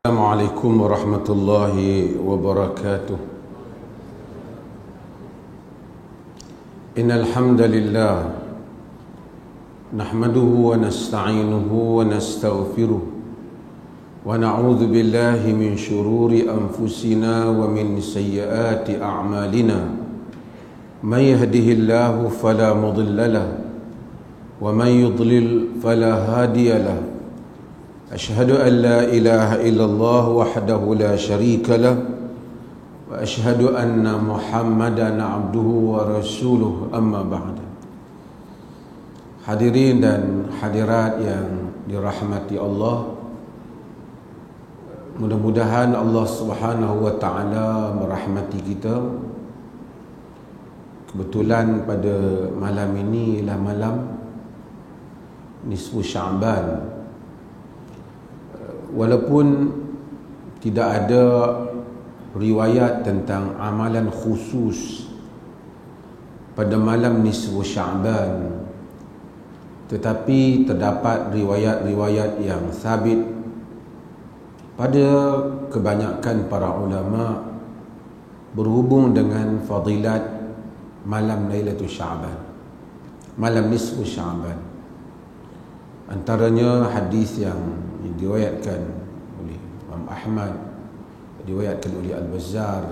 Assalamualaikum warahmatullahi wabarakatuh. Innal hamdalillah nahmaduhu wa nasta'inuhu wa nastaghfiruh wa na'udzu billahi min shururi anfusina wa min sayyiati a'malina. May yahdihillahu fala mudilla lahu wa may yudlil fala hadiya lahu. أشهد أن لا إله إلا الله وحده لا شريك له وأشهد أن محمدا عبده ورسوله أما بعد. Hadirin dan hadirat yang dirahmati Allah, mudah-mudahan Allah Subhanahu wa taala merahmati kita. Kebetulan pada malam ini ialah malam nisfu Sya'ban. Walaupun tidak ada riwayat tentang amalan khusus pada malam nisfu Sya'ban, tetapi terdapat riwayat-riwayat yang sabit pada kebanyakan para ulama berhubung dengan fadilat malam Lailatul Sya'ban, malam nisfu Sya'ban. Antaranya hadis yang diriwayatkan oleh Imam Ahmad, diriwayatkan oleh Al-Bazzar,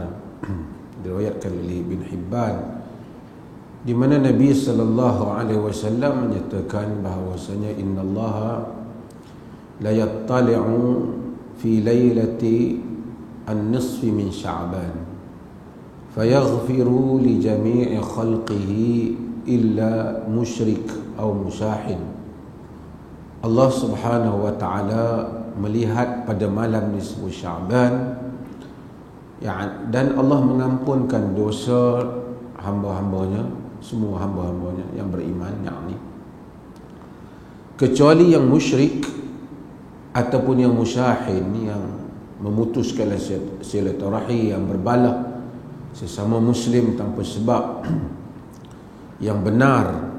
diriwayatkan oleh Ibn Hibban, di mana Nabi sallallahu alaihi wasallam menyatakan bahawasanya innallaha la yattali'u fi lailati an-nisfi min Sya'ban fayaghfiru li jami'i khalqihi illa musyrik aw musyahin. Allah Subhanahu wa taala melihat pada malam nisfu Sya'ban, dan Allah mengampunkan dosa hamba-hambanya, semua hamba-hambanya yang beriman, yakni kecuali yang musyrik ataupun yang musyahin, yang memutuskan silaturahim, yang berbalah sesama muslim tanpa sebab yang benar,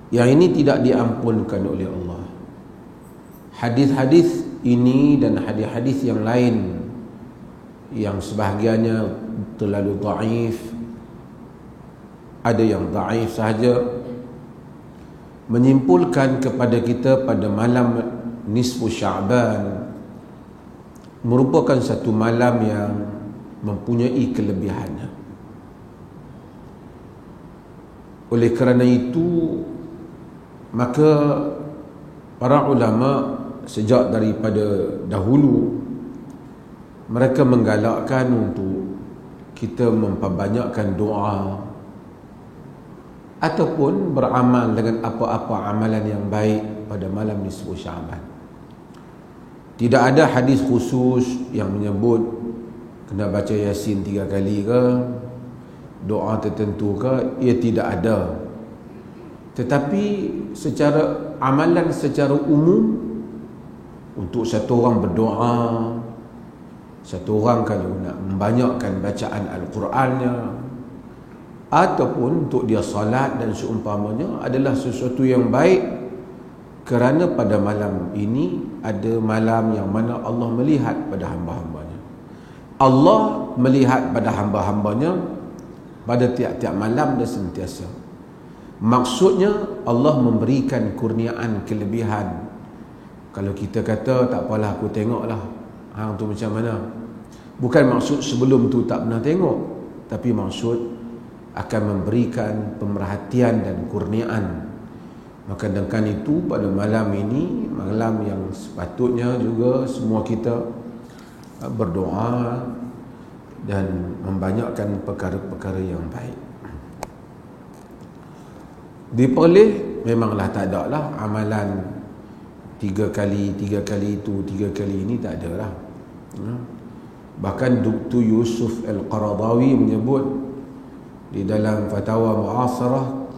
yang ini tidak diampunkan oleh Allah. Hadis-hadis ini dan hadis-hadis yang lain yang sebahagiannya terlalu dhaif, ada yang dhaif sahaja, menyimpulkan kepada kita pada malam nisfu Sya'ban merupakan satu malam yang mempunyai kelebihannya. Oleh kerana itu, maka para ulama sejak daripada dahulu mereka menggalakkan untuk kita memperbanyakkan doa ataupun beramal dengan apa-apa amalan yang baik pada malam nisfu Sya'ban. Tidak ada hadis khusus yang menyebut kena baca Yasin 3 kali ke, doa tertentu ke, ia tidak ada. Tetapi secara amalan secara umum, untuk satu orang berdoa, satu orang kalau nak membanyakkan bacaan Al-Qurannya, ataupun untuk dia salat dan seumpamanya, adalah sesuatu yang baik, kerana pada malam ini ada malam yang mana Allah melihat pada hamba-hambanya. Allah melihat pada hamba-hambanya pada tiap-tiap malam dan sentiasa. Maksudnya Allah memberikan kurniaan kelebihan. Kalau kita kata tak apalah, aku tengoklah, tu macam mana, bukan maksud sebelum tu tak pernah tengok, tapi maksud akan memberikan pemerhatian dan kurniaan. Maka dengan itu pada malam ini, malam yang sepatutnya juga semua kita berdoa dan membanyakkan perkara-perkara yang baik. Diperoleh memanglah tak ada lah amalan 3 kali itu, 3 kali ini, tak ada lah. Bahkan Dr. Yusuf Al-Qaradawi menyebut di dalam Fatwa Mu'asarah,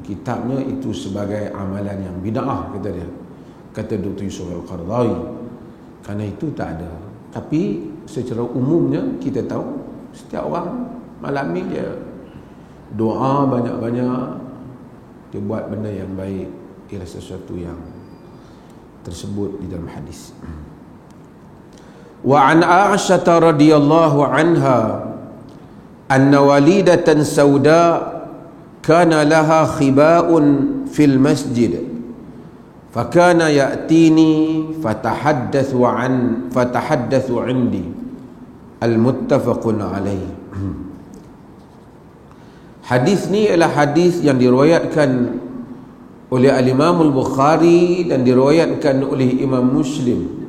kitabnya, itu sebagai amalan yang bid'ah, kata dia, kata Dr. Yusuf Al-Qaradawi. Kerana itu tak ada. Tapi secara umumnya kita tahu setiap orang malam ni dia doa banyak-banyak, dia buat benda yang baik, ialah sesuatu yang tersebut di dalam hadis. Wa an Aisyah radhiyallahu anha anna walidatan sauda kana laha khiba'un fil masjid fakana ya'tini fatahaddathu indi. Al-muttafaqun alaih. Hadis ni adalah hadis yang diriwayatkan oleh Al-Imam Al-Bukhari dan diriwayatkan oleh Imam Muslim.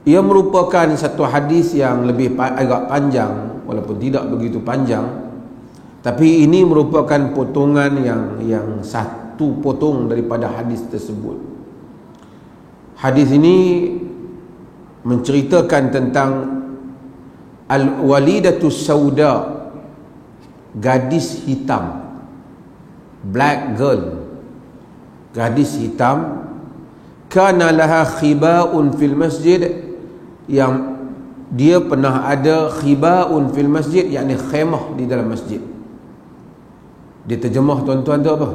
Ia merupakan satu hadis yang lebih agak panjang, walaupun tidak begitu panjang, tapi ini merupakan potongan yang satu potong daripada hadis tersebut. Hadis ini menceritakan tentang al-walidatus sauda, gadis hitam, black girl, gadis hitam, kana laha khiba'un fil masjid, yang dia pernah ada khiba'un fil masjid, yakni khemah di dalam masjid. Dia terjemah tuan-tuan tu apa?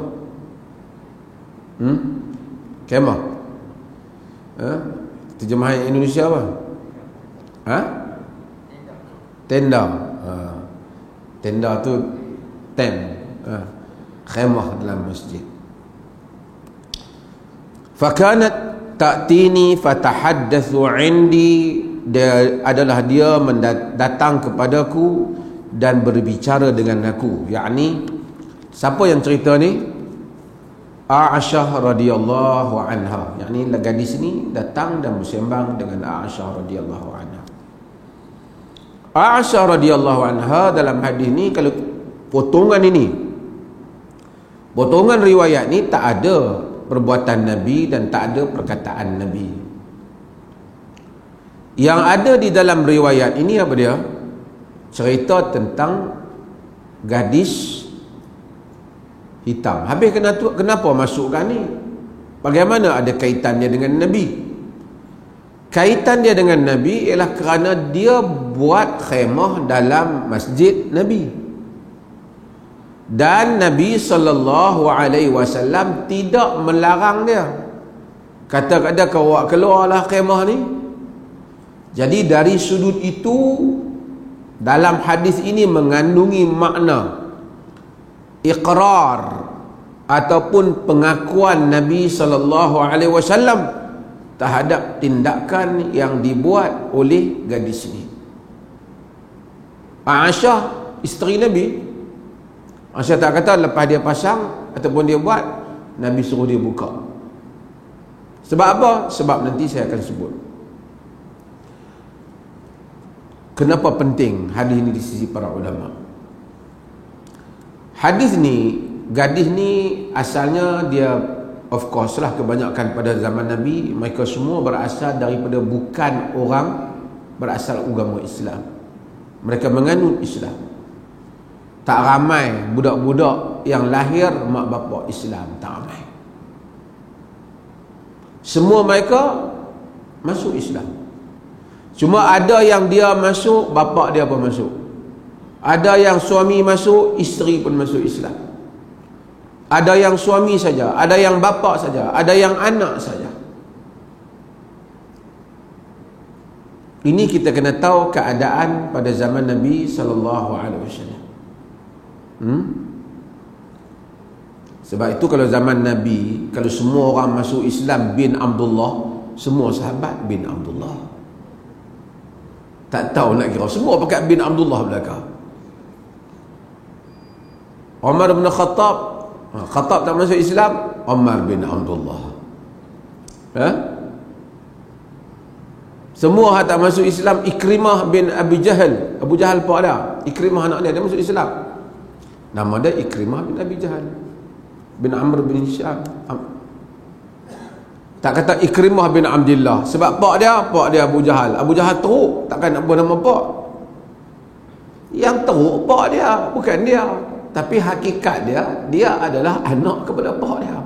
Khemah. Terjemahan Indonesia apa? Tenda. Tenda tu tent. Khemah dalam masjid. Fakanat ta'tini fatahaddathu indi, dia adalah dia datang kepadaku dan berbicara dengan aku. Yakni siapa yang cerita ni? Aisyah radhiyallahu anha. Yakni gadis ni datang dan bersembang dengan Aisyah radhiyallahu anha. Aisyah radhiyallahu anha dalam hadis ni, kalau potongan riwayat ni tak ada perbuatan Nabi dan tak ada perkataan Nabi. Yang ada di dalam riwayat ini apa dia? Cerita tentang gadis hitam. Habis kenapa masukkan ni? Bagaimana ada kaitannya dengan Nabi? Kaitan dia dengan Nabi ialah kerana dia buat khemah dalam masjid Nabi. Dan Nabi SAW tidak melarang dia. Kata-kata kau keluarlah khemah ni. Jadi dari sudut itu, dalam hadis ini mengandungi makna iqrar ataupun pengakuan Nabi SAW terhadap tindakan yang dibuat oleh gadis ini. Aisyah, isteri Nabi, Aisyah tak kata lepas dia pasang ataupun dia buat, Nabi suruh dia buka. Sebab apa? Sebab nanti saya akan sebut. Kenapa penting hadis ini di sisi para ulama? Hadis ni, gadis ni asalnya dia, of course lah, kebanyakan pada zaman Nabi mereka semua berasal daripada bukan orang berasal agama Islam. Mereka menganut Islam. Tak ramai budak-budak yang lahir mak bapak Islam, tak ramai. Semua mereka masuk Islam. Cuma ada yang dia masuk, bapak dia pun masuk. Ada yang suami masuk, isteri pun masuk Islam. Ada yang suami saja, ada yang bapak saja, ada yang anak saja. Ini kita kena tahu keadaan pada zaman Nabi SAW. Sebab itu kalau zaman Nabi, kalau semua orang masuk Islam bin Abdullah, semua sahabat bin Abdullah. Tak tahu nak kira, semua pakai bin Abdullah belakang. Umar bin Khattab, Khattab tak masuk Islam, Umar bin Abdullah. Semua tak masuk Islam, Ikrimah bin Abi Jahal, Abu Jahal pak dia, Ikrimah anak dia masuk Islam. Nama dia Ikrimah bin Abi Jahal bin Amr bin Hisham. Tak kata Ikrimah bin Abdullah, sebab pak dia Abu Jahal. Abu Jahal teruk, takkan nak buat nama pak. Yang teruk pak dia, bukan dia. Tapi hakikat dia adalah anak kepada pak dia.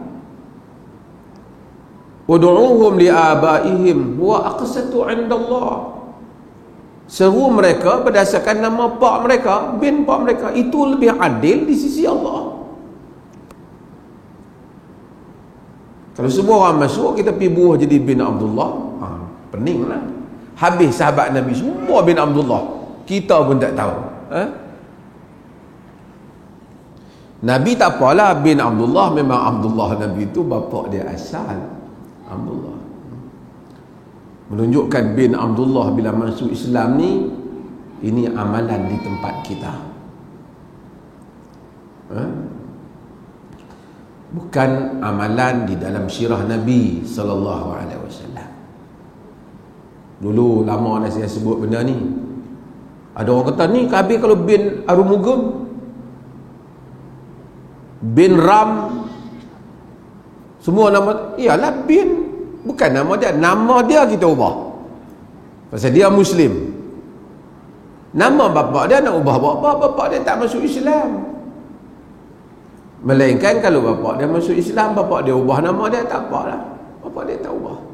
Ud'uhum li'abaihim huwa aqsatu 'indallah. Seru mereka berdasarkan nama pak mereka, bin pak mereka, itu lebih adil di sisi Allah. Kalau semua orang masuk, kita pergi buah jadi bin Abdullah, peninglah. Habis sahabat Nabi semua bin Abdullah. Kita pun tak tahu. Nabi tak apalah bin Abdullah, memang Abdullah Nabi itu bapa dia asal Abdullah. Menunjukkan bin Abdullah bila masuk Islam ni, ini amalan di tempat kita. Bukan amalan di dalam sirah Nabi sallallahu alaihi wasallam. Dulu lama dah saya sebut benda ni. Ada orang kata ni habis kalau bin Arumugum, bin Ram, semua nama, iyalah bin, bukan nama dia. Nama dia kita ubah pasal dia Muslim. Nama bapa dia nak ubah bapa dia tak masuk Islam. Melainkan kalau bapa dia masuk Islam, bapa dia ubah nama dia, tak apalah, bapa dia tak ubah.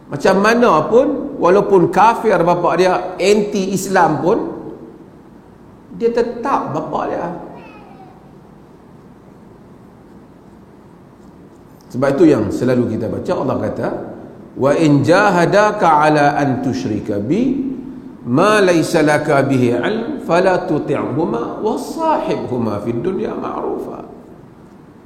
Macam mana pun, walaupun kafir bapa dia, anti Islam pun, dia tetap bapa dia. Sebab itu yang selalu kita baca, Allah kata, wa in jahadaka ala an tusyrika bi ma laysa laka bihi ilm fala tuti'huma wasahibhuma fid dunya ma'rufa.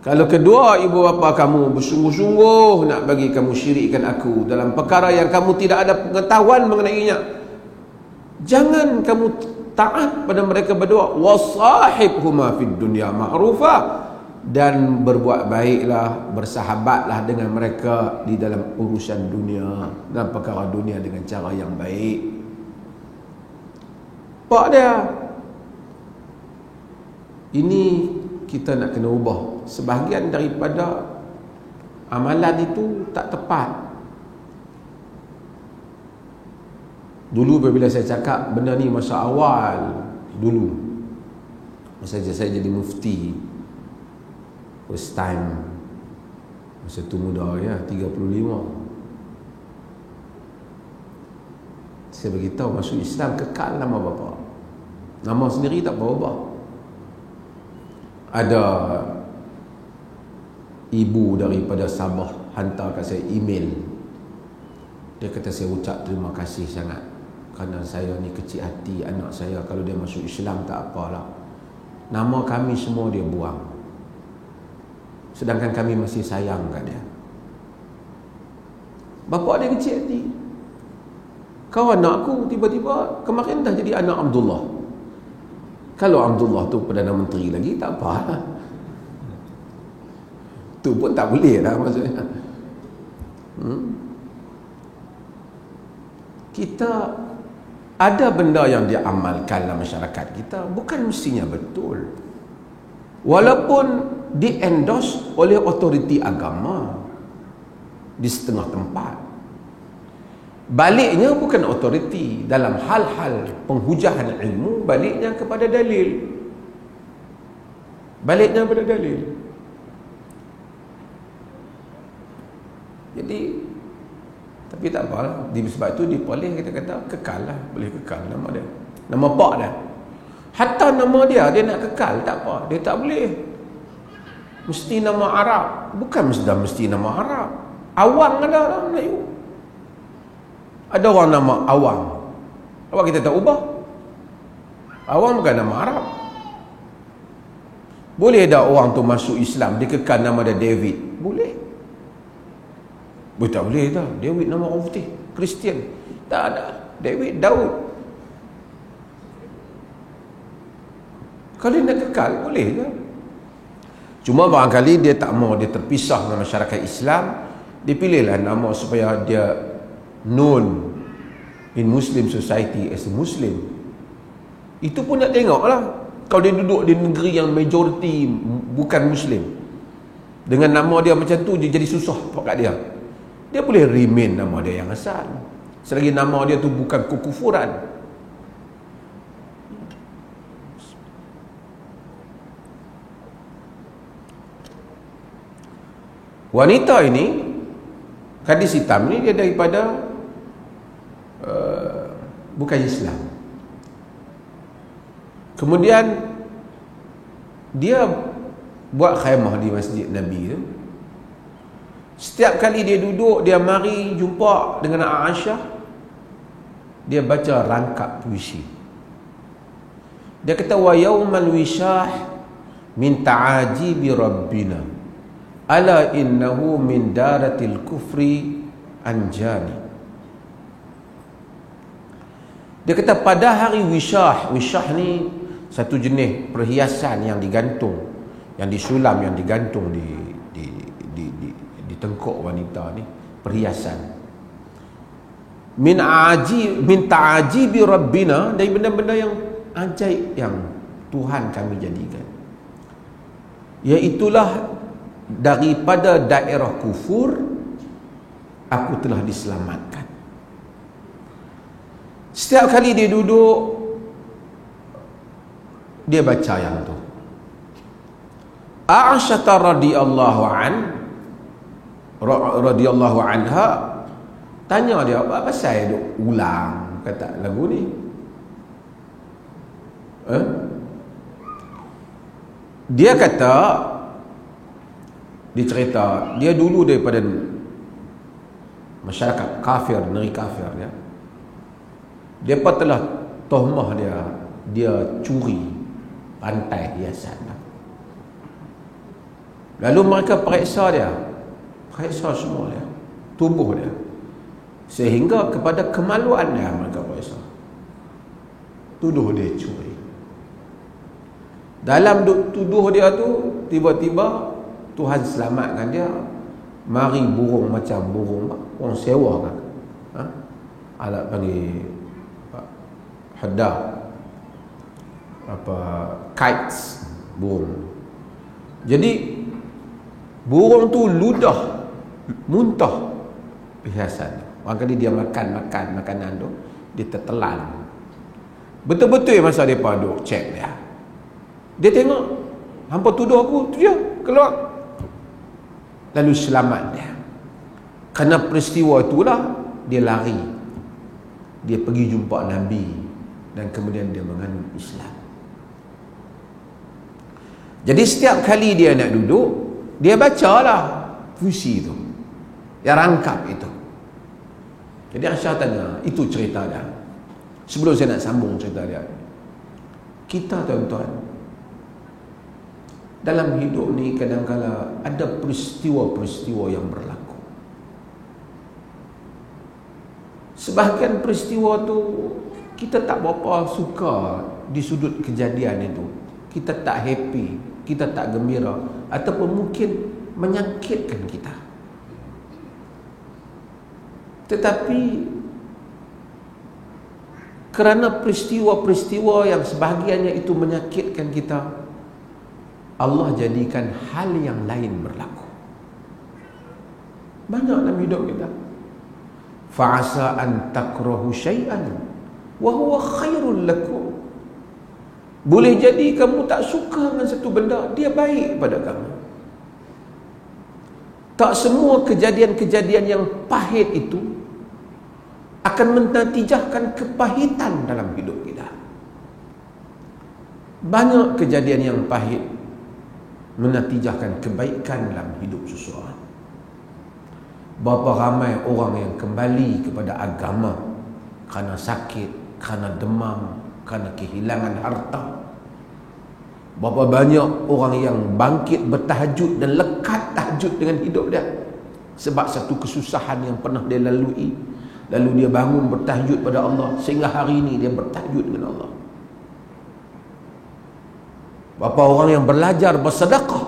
Kalau kedua ibu bapa kamu bersungguh-sungguh nak bagi kamu syirikkan aku dalam perkara yang kamu tidak ada pengetahuan mengenainya, jangan kamu taat pada mereka berdua. Wasahibhuma fid dunya ma'rufa, dan berbuat baiklah, bersahabatlah dengan mereka di dalam urusan dunia, dalam perkara dunia dengan cara yang baik. Pak dia, ini kita nak kena ubah. Sebahagian daripada amalan itu tak tepat. Dulu bila saya cakap benda ni masa awal, dulu masa saya jadi mufti, first time, masa tu muda ya, 35, saya beritahu masuk Islam kekal nama bapa, nama sendiri tak berubah. Ada ibu daripada Sabah hantar kat saya email, dia kata saya ucap terima kasih sangat kerana saya ni kecil hati anak saya, kalau dia masuk Islam tak apalah, nama kami semua dia buang, sedangkan kami masih sayang kat dia. Bapa dia kecil hati. Kau anakku tiba-tiba kemarin dah jadi anak Abdullah. Kalau Abdullah tu Perdana Menteri lagi tak apa, tu pun tak boleh lah maksudnya. Kita ada benda yang dia amalkan dalam masyarakat kita, bukan mestinya betul, walaupun di endorse oleh otoriti agama di setengah tempat. Baliknya bukan otoriti dalam hal-hal penghujahan ilmu, baliknya kepada dalil. Baliknya kepada dalil. Jadi, tapi tak apa, sebab itu diboleh, kita kata kekal lah, boleh kekal nama dia, nama pak dia. Hatta nama dia nak kekal tak apa, dia tak boleh mesti nama Arab. Bukan mesti nama Arab. Awang ada orang Melayu, ada orang nama Awang, awak kita tak ubah. Awang bukan nama Arab. Boleh tak orang tu masuk Islam dia kekal nama dia David? Boleh. Tak boleh tak? David nama orang putih Kristian, tak ada. David, Daud. Kalau dia nak kekal boleh ke? Cuma barangkali dia tak mau dia terpisah dengan masyarakat Islam, dia pilihlah nama supaya dia known in Muslim society as a Muslim. Itu pun nak tengok lah. Kalau dia duduk di negeri yang majoriti bukan Muslim, dengan nama dia macam tu, dia jadi susah kat dia. Dia boleh remain nama dia yang asal, selagi nama dia tu bukan kekufuran. Wanita ini, gadis hitam ni, dia daripada bukan Islam. Kemudian dia buat khaimah di masjid Nabi tu. Setiap kali dia duduk, dia mari jumpa dengan Aisyah, dia baca rangkap puisi. Dia kata wa yaumal wishah min ta'ajibi rabbina ala innahu min daratil kufri anjani. Dia kata pada hari wishah ni satu jenis perhiasan yang digantung, yang disulam, yang digantung di tengkuk wanita ni, perhiasan. Min ta'ajibi rabbina, dari benda-benda yang ajaib yang Tuhan kami jadikan, iaitulah daripada daerah kufur aku telah diselamatkan. Setiap kali dia duduk, dia baca yang tu. Aisyah radhiyallahu anha tanya dia, apa pasal duk ulang kata lagu ni? Dia kata, dia cerita, dia dulu daripada masyarakat kafir, negeri kafir dia. Depa telah tohmah dia curi pantai hiasan. Lalu mereka periksa semua dia, tubuh dia, sehingga kepada kemaluan dia mereka periksa, tuduh dia curi. Dalam tuduh dia tu, tiba-tiba Tuhan selamatkan dia. Mari burung macam burung orang sewa kan, alat panggil hadah, kites, burung. Jadi burung tu ludah, muntah perhiasan. Orang kali dia makan makanan tu, dia tertelan. Betul-betul masa dia duk cek dia. Dia tengok, hampa tuduh aku, tu dia keluar. Lalu selamat dia. Kerana peristiwa itulah dia lari. Dia pergi jumpa Nabi dan kemudian dia menganut Islam. Jadi setiap kali dia nak duduk, dia bacalah puisi itu, yang rangkap itu. Jadi Aisyah tanya, itu cerita dia. Sebelum saya nak sambung cerita dia, kita tuan-tuan, dalam hidup ni kadang-kadang ada peristiwa-peristiwa yang berlaku. Sebahagian peristiwa tu kita tak berapa suka di sudut kejadian itu. Kita tak happy, kita tak gembira, ataupun mungkin menyakitkan kita. Tetapi kerana peristiwa-peristiwa yang sebahagiannya itu menyakitkan kita, Allah jadikan hal yang lain berlaku. Banyak dalam hidup kita. Fa'asa an takrahu syai'an wa huwa khairul lakum. Boleh jadi kamu tak suka dengan satu benda, dia baik pada kamu. Tak semua kejadian-kejadian yang pahit itu akan menatijahkan kepahitan dalam hidup kita. Banyak kejadian yang pahit menatijahkan kebaikan dalam hidup seseorang. Berapa ramai orang yang kembali kepada agama kerana sakit, kerana demam, kerana kehilangan harta. Berapa banyak orang yang bangkit bertahajud dan lekat tahajud dengan hidup dia sebab satu kesusahan yang pernah dia lalui, lalu dia bangun bertahajud pada Allah, sehingga hari ini dia bertahajud dengan Allah. Berapa orang yang belajar bersedekah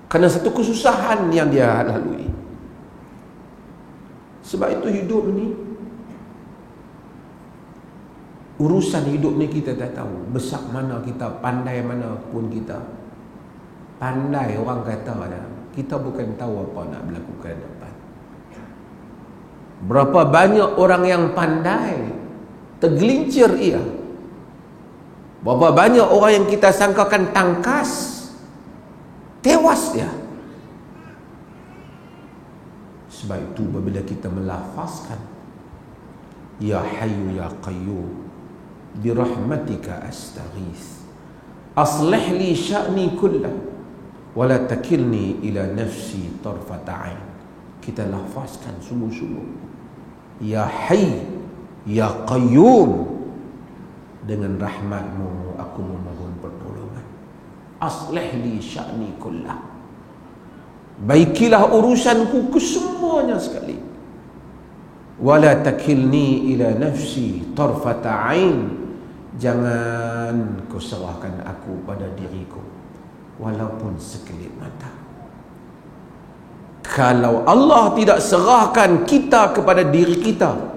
kerana satu kesusahan yang dia lalui. Sebab itu hidup ni, urusan hidup ni kita tak tahu. Besar mana kita, pandai mana pun kita. Pandai orang kata ada, kita bukan tahu apa nak berlaku ke depan. Berapa banyak orang yang pandai, tergelincir ia. Berapa banyak orang yang kita sangkakan tangkas, tewas dia. Sebab itu apabila kita melafazkan Ya Hayyu Ya Qayyum birahmatika astaghith aslih li sya'ni kullah wala takilni ila nafsi tarfata ain. Kita lafazkan sungguh-sungguh, Ya Hayy Ya Qayyum, dengan rahmatmu aku memohon pertolongan. Aslih li sya'ni kullah, baikilah urusanku kesemuanya sekali. Wala takilni ila nafsi tarfata ain, jangan kau serahkan aku pada diriku walaupun sekelip mata. Kalau Allah tidak serahkan kita kepada diri kita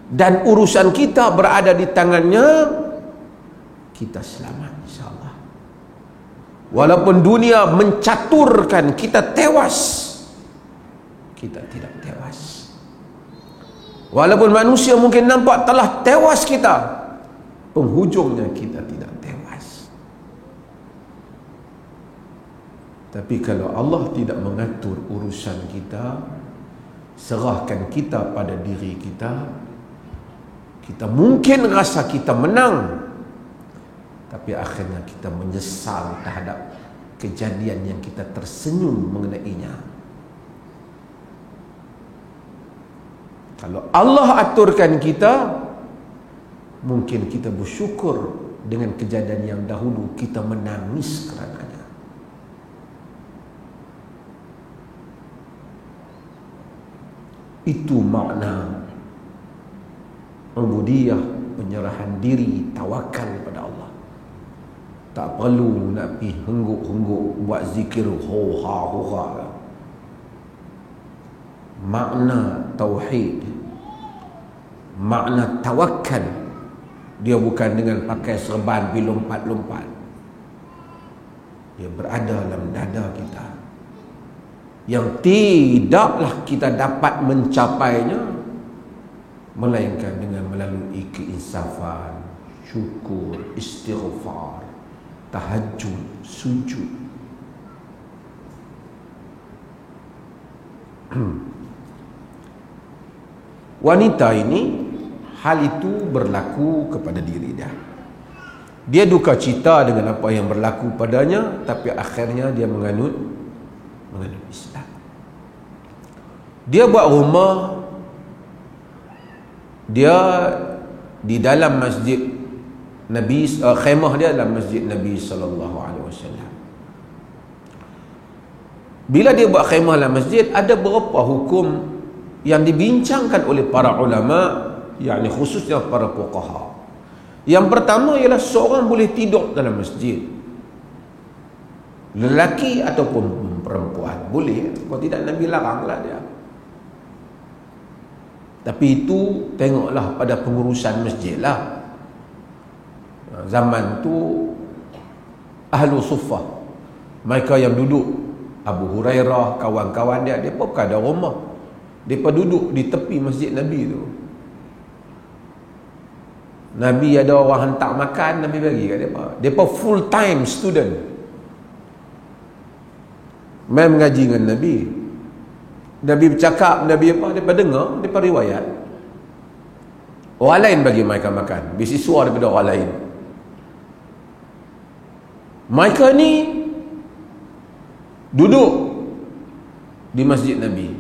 dan urusan kita berada di tangannya, kita selamat insyaAllah. Walaupun dunia mencaturkan kita tewas, kita tidak tewas. Walaupun manusia mungkin nampak telah tewas kita, penghujungnya kita tidak tewas. Tapi kalau Allah tidak mengatur urusan kita, serahkan kita pada diri kita, kita mungkin rasa kita menang, tapi akhirnya kita menyesal terhadap kejadian yang kita tersenyum mengenainya. Kalau Allah aturkan kita, mungkin kita bersyukur dengan kejadian yang dahulu kita menangis kerananya. Itu makna ubudiyah, penyerahan diri, tawakal kepada Allah. Tak perlu nak pergi hengguk-hengguk buat zikir ho-ha. Makna tauhid, makna tawakal, dia bukan dengan pakai serban pergi lompat-lompat. Dia berada dalam dada kita, yang tidaklah kita dapat mencapainya melainkan dengan melalui keinsafan, syukur, istighfar, tahajud, sujud. Wanita ini, hal itu berlaku kepada diri dia. Dia duka cita dengan apa yang berlaku padanya, tapi akhirnya dia menganut Islam. Dia buat rumah, dia di dalam masjid Nabi, khemah dia dalam masjid Nabi SAW. Bila dia buat khemah dalam masjid, ada beberapa hukum yang dibincangkan oleh para ulama, yakni khususnya para fuqaha. Yang pertama ialah seorang boleh tidur dalam masjid, lelaki ataupun perempuan boleh. Kalau tidak, Nabi laranglah dia. Tapi itu tengoklah pada pengurusan masjid lah. Zaman tu Ahlu Suffah, mereka yang duduk, Abu Hurairah, kawan-kawan dia, mereka bukan ada rumah, mereka duduk di tepi masjid Nabi tu. Nabi ada orang hantar makan, Nabi bagi kat mereka. Mereka full time student, main mengaji dengan Nabi. Nabi bercakap, Nabi apa, mereka dengar, mereka riwayat. Orang lain bagi mereka makan, beasiswa daripada orang lain. Mereka ni duduk di masjid Nabi,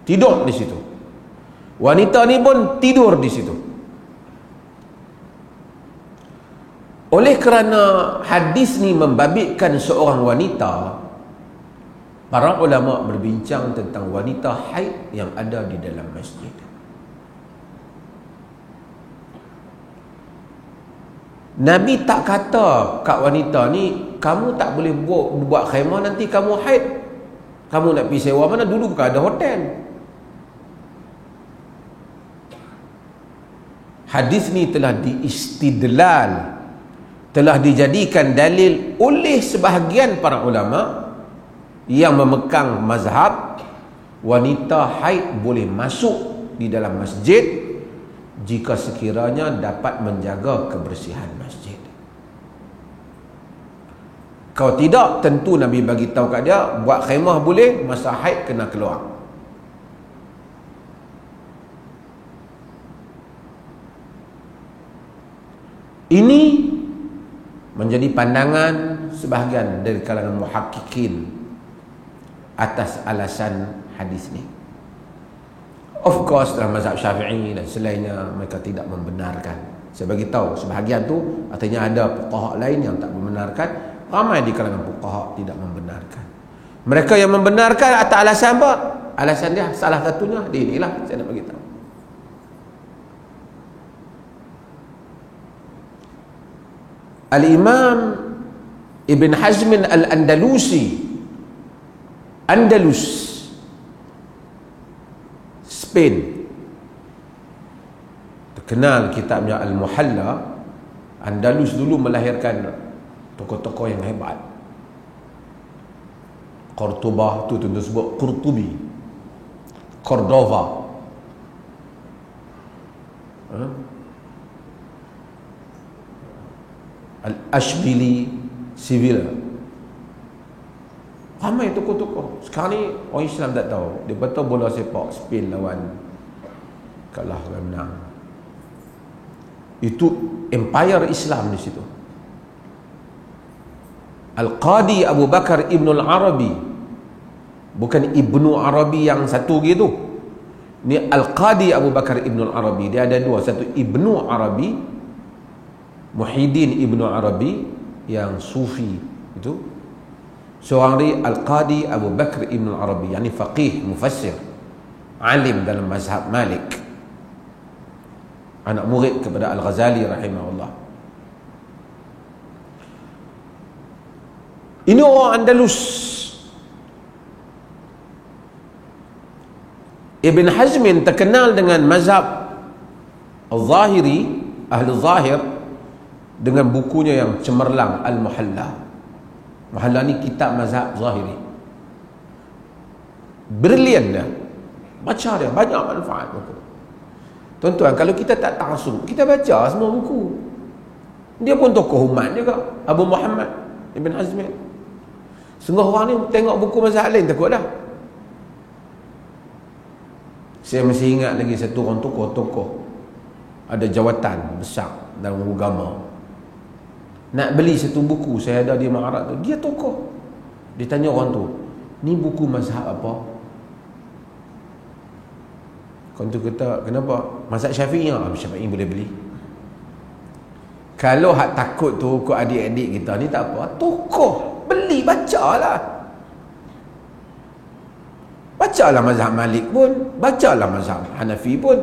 tidur di situ. Wanita ni pun tidur di situ. Oleh kerana hadis ni membabitkan seorang wanita, para ulama berbincang tentang wanita haid yang ada di dalam masjid. Nabi tak kata kat wanita ni, kamu tak boleh buat khemah, nanti kamu haid, kamu nak pergi sewa mana, dulu bukan ada hotel. Hadis ni telah diistidlal, telah dijadikan dalil oleh sebahagian para ulama yang memegang mazhab wanita haid boleh masuk di dalam masjid jika sekiranya dapat menjaga kebersihan masjid. Kalau tidak, tentu Nabi bagi tahu kat dia, buat khemah boleh, masa haid kena keluar. Ini menjadi pandangan sebahagian dari kalangan muhakkikin atas alasan hadis ni. Of course dalam mazhab Syafi'i dan selainnya mereka tidak membenarkan. Saya bagi tahu sebahagian tu artinya ada fuqaha lain yang tak membenarkan, ramai di kalangan fuqaha tidak membenarkan. Mereka yang membenarkan atas alasan apa? Alasan dia salah satunya dia inilah saya nak bagi tahu. Al-Imam Ibn Hazm Al-Andalusi, Andalus, Spain, terkenal kitabnya Al-Muhalla. Andalus dulu melahirkan tokoh-tokoh yang hebat. Cordoba tu tentu sebut Qurtubi, Cordova, Al-Ashbili, Sevilla. Ramai tokoh-tokoh. Sekarang ni orang Islam tak tahu. Dia betul bola sepak Spain lawan, kalah dan menang. Itu empire Islam di situ. Al-Qadi Abu Bakar Ibn Al-Arabi, bukan Ibnu Arabi yang satu gitu. Ni Al-Qadi Abu Bakar Ibn Al-Arabi. Dia ada dua, satu Ibnu Arabi, Muhyiddin Ibnu Arabi yang sufi itu. Seorang ni Al-Qadi Abu Bakar Ibn Arabi, yakni faqih, mufassir, alim dalam mazhab Malik, anak murid kepada Al-Ghazali rahimahullah. Ini orang Andalus. Ibn Hazmin terkenal dengan mazhab Al-Zahiri, Ahli Zahir, dengan bukunya yang cemerlang Al-Muhalla. Muhalla ni kitab mazhab Zahiri. Brilian dia. Baca dia, banyak manfaat buku. Tuan-tuan, kalau kita tak ta'assub, kita baca semua buku. Dia pun tokoh umat juga, Abu Muhammad Ibn Hazmin. Setengah orang ni tengok buku mazhab lain takut dah. Saya masih ingat lagi satu orang tokoh ada jawatan besar dalam agama. Nak beli satu buku, saya ada di Ma'arad tu, dia tokoh. Dia tanya orang tu, ni buku mazhab apa? Orang tu kata, kenapa? Mazhab Syafi'i. Syafi'i boleh beli. Kalau hak takut tu kau adik-adik kita ni tak apa, tokoh, beli, bacalah. Bacalah mazhab Malik pun, bacalah mazhab Hanafi pun.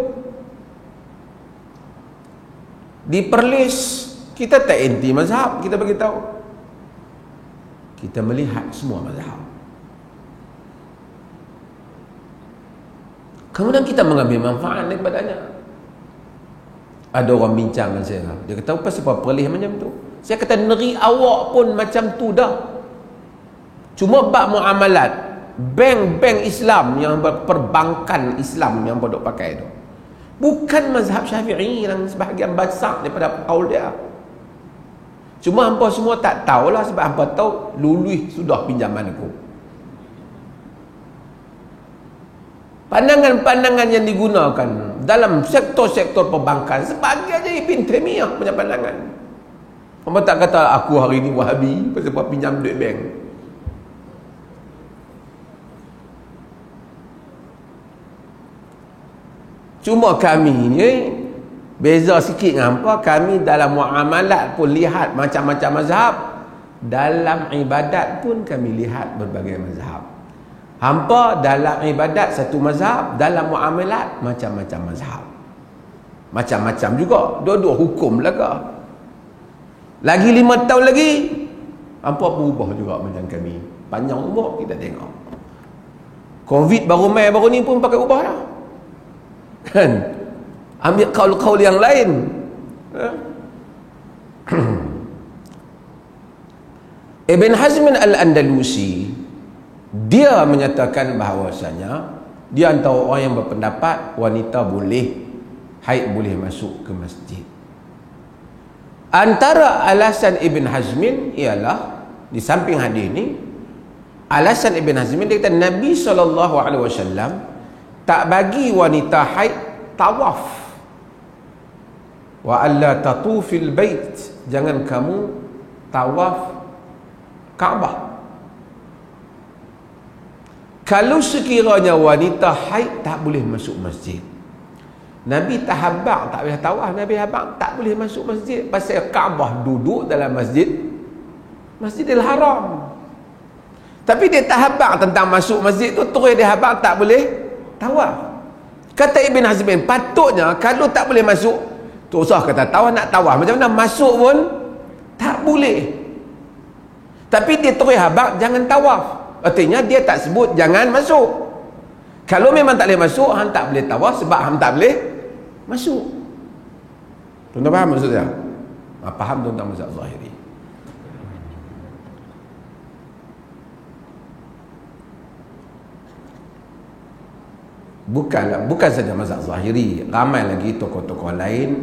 Di Perlis kita tak anti mazhab, kita bagi tahu. Kita melihat semua mazhab. Kemudian kita mengambil manfaat daripadanya. Ada orang bincang dengan saya, dia kata, apa Perlis macam tu? Saya kata, negeri awak pun macam tu dah. Cuma bab muamalat, bank-bank Islam yang perbankan Islam yang bodoh pakai tu, bukan mazhab Syafi'i yang sebahagian besar daripada kaul dia. Cuma hampa semua tak tahulah, sebab hampa tahu luluh sudah pinjaman aku. Pandangan-pandangan yang digunakan dalam sektor-sektor perbankan, sebahagian je Ibn Taimiyah punya pandangan. Hampa tak kata aku hari ni Wahabi pasal pinjam duit bank. Cuma kami ni beza sikit dengan hampa. Kami dalam muamalat pun lihat macam-macam mazhab, dalam ibadat pun kami lihat berbagai mazhab. Hampa dalam ibadat satu mazhab, dalam muamalat macam-macam mazhab, macam-macam juga, dua-dua hukum belaka. Lagi 5 tahun lagi hampa berubah juga macam kami. Panjang umur kita tengok. Covid baru mai baru ni pun pakai ubah dah. Kan? Ambil kaul-kaul yang lain. Ibn Hazm Al-Andalusi, dia menyatakan bahawasanya dia antara orang yang berpendapat wanita boleh haid, boleh masuk ke masjid. Antara alasan Ibn Hazmin ialah, di samping hadis ni, alasan Ibn Hazmin, dia kata Nabi SAW tak bagi wanita haid tawaf. Wa alla tatufil bait, jangan kamu tawaf Kaabah. Kalau sekiranya wanita haid tak boleh masuk masjid, Nabi tahabbak, tak boleh tawaf. Nabi habak tak boleh masuk masjid pasal Kaabah duduk dalam Masjidil Haram. Tapi dia tahabbak tentang masuk masjid tu, terus dia habak tak boleh tawaf. Kata Ibn Hazmin, patutnya kalau tak boleh masuk, tu usah kata tawaf, nak tawaf macam mana, masuk pun tak boleh. Tapi dia terus habak jangan tawaf. Artinya dia tak sebut jangan masuk. Kalau memang tak boleh masuk, hang tak boleh tawaf sebab hang tak boleh masuk. Tuan-tuan faham maksud saya? Faham tentang mazhab Zahiri. Bukan saja mazhab Zahiri, ramai lagi tokoh-tokoh lain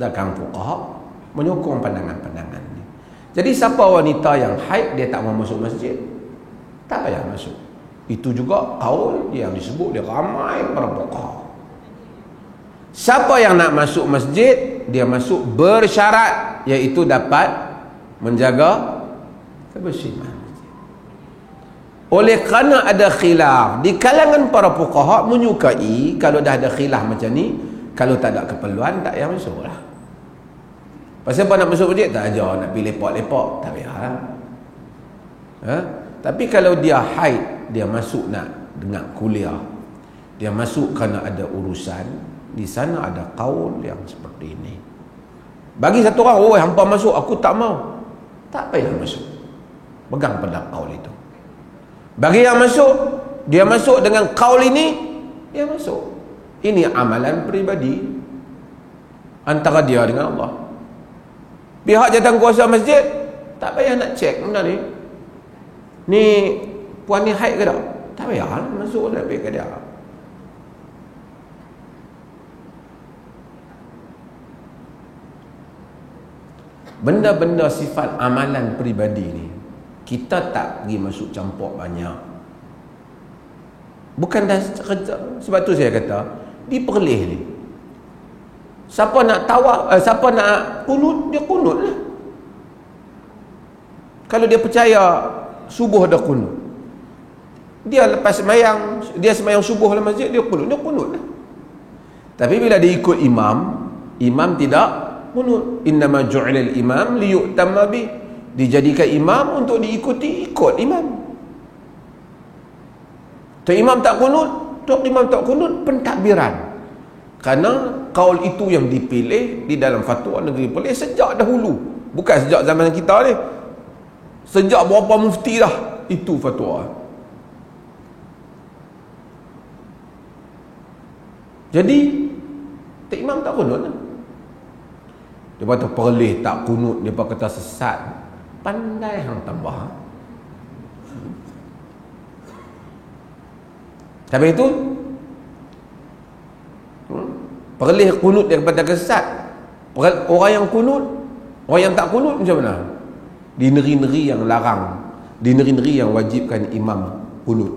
dan fuqaha menyokong pandangan-pandangan ni. Jadi siapa wanita yang haid dia tak mau masuk masjid, tak payah masuk. Itu juga kaul yang disebut dia ramai para fuqaha. Siapa yang nak masuk masjid, dia masuk bersyarat, iaitu dapat menjaga kebersihan. Oleh kerana ada khilaf di kalangan para fuqaha menyukai kalau dah ada khilaf macam ni, kalau tak ada keperluan tak payah masuk lah. Pasal apa nak masuk masjid? Tak ajar nak pergi lepak-lepak, tak payah lah. Tapi kalau dia haid, dia masuk nak dengar kuliah, dia masuk kerana ada urusan, di sana ada kaul yang seperti ini. Bagi satu orang, oh hampa masuk, aku tak mau, tak payah masuk, pegang pada kaul itu. Bagi yang masuk, dia masuk dengan kaul ini, dia masuk. Ini amalan peribadi antara dia dengan Allah. Pihak jawatan kuasa masjid tak payah nak cek mana ni puan ni haid ke tak? Tak payah masuk dah pergi ke dia. Benda-benda sifat amalan peribadi ni kita tak pergi masuk campur banyak. Bukan dah sebab tu saya kata diperlih ni. Siapa nak tawaf, siapa nak kunut, dia kunut lah. Kalau dia percaya subuh dah kunut, dia lepas semayang, dia semayang subuh dalam masjid, dia kunut lah. Tapi bila dia ikut imam, imam tidak kunut. Innama ju'ilal imam liyu'tamma bih. Dijadikan imam untuk diikuti, ikut imam. Tok imam tak kunut, pentadbiran. Kerana kaul itu yang dipilih di dalam fatwa negeri Perlis sejak dahulu. Bukan sejak zaman kita ni. Sejak berapa mufti dah itu fatwa. Jadi Tok imam tak kunut lah. Dia kata Perlis tak kunut, dia kata sesat. Pandai hang tambah. Sampai itu Perlis kunut daripada kesat. Orang yang kunut, orang yang tak kunut macam mana? Di negeri-negeri yang larang, di negeri-negeri yang wajibkan imam kunut.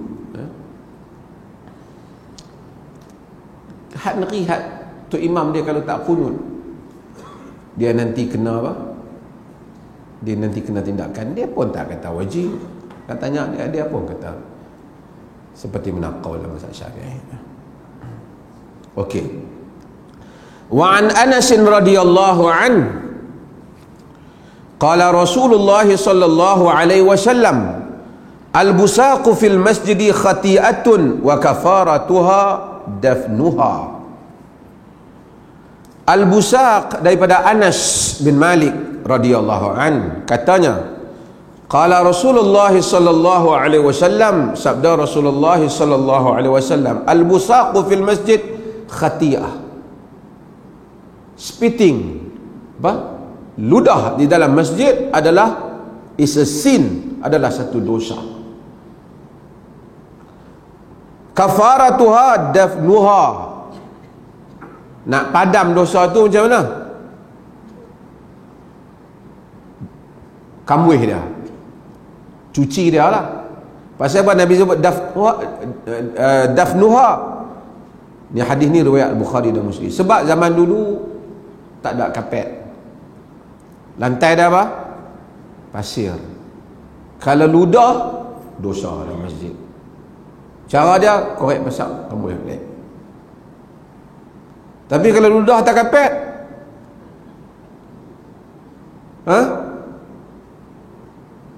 Had negeri had tu imam dia kalau tak kunut, dia nanti kena apa? Dia nanti kena tindakan. Dia pun tak kata wajib. Katanya dia pun kata seperti menaqau dalam mazhab Syafi'i. Okey. Wa an Anas radhiyallahu an qala Rasulullah sallallahu alaihi wasallam al-busaqu fil masjidi khati'atun wa kafaratuha dafnuha. Al-busaq daripada Anas bin Malik radhiyallahu an katanya qala Rasulullah sallallahu alaihi wasallam, sabda Rasulullah sallallahu alaihi wasallam, al-busaqu fil masjid khati'ah. Spitting, ludah di dalam masjid adalah is a sin, adalah satu dosa. Kafaratuha dafnuha. Nak padam dosa tu macam mana? Kambuih dia, cuci dia lah. Pasal apa Nabi sebut dafnuha? Ni hadis ni riwayat Bukhari dan Muslim. Sebab zaman dulu tak ada kapet, lantai dah apa? Pasir. Kalau ludah, dosa dalam masjid. Cara dia korek pasang rambut yang pendek. Tapi kalau ludah atas kapet,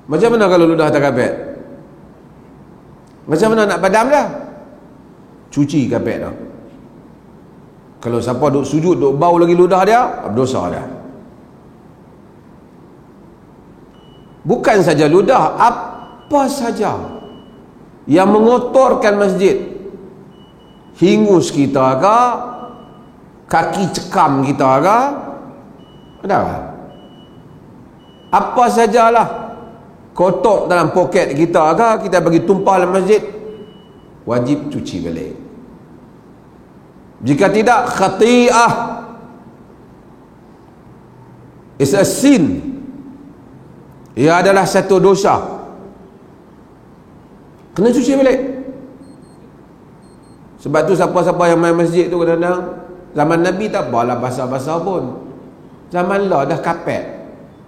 macam mana kalau ludah atas kapet? Macam mana nak padam dia? Cuci kapet dah. Kalau siapa duk sujud, duk bau lagi ludah dia, berdosa dia. Bukan saja ludah, apa saja yang mengotorkan masjid, hingus kita ke, kaki cekam kita ke, ada apa? Apa sajalah kotor dalam poket kita ke, kita bagi tumpah dalam masjid, wajib cuci balik. Jika tidak, khati'ah, is a sin. Ia adalah satu dosa, kena cuci balik. Sebab tu siapa-siapa yang main masjid tu kadang-kadang, zaman Nabi tak apalah basah-basah pun, zaman lah dah kapet,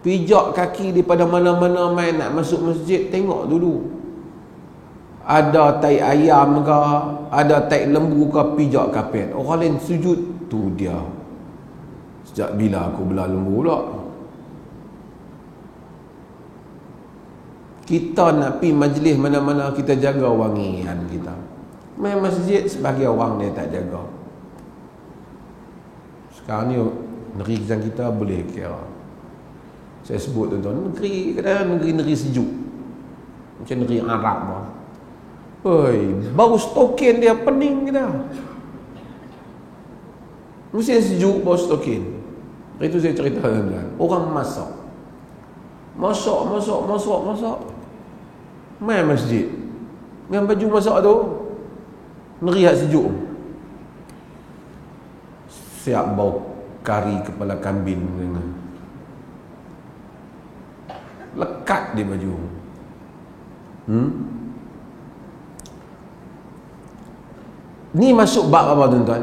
pijak kaki daripada mana-mana main nak masuk masjid, tengok dulu ada tai ayam ke, ada tai lembu ke, pijak kapet. Orang lain sujud, tu dia, sejak bila aku belah lembu pula. Kita nak pergi majlis mana-mana, kita jaga wangian kita. Main masjid sebagai orang dia tak jaga. Sekarang ni negeri kita boleh kira, saya sebut tuan-tuan, negeri kadang negeri sejuk macam negeri Arab lah. Oi, bau stokin dia pening kita. Musim sejuk bau stokin. Itu saya cerita tuan-tuan. Orang masak main masjid dengan baju masak tu, ngerihat sejuk, siap bau kari kepala kambing, lekat di baju. Ni masuk bab apa tuan-tuan?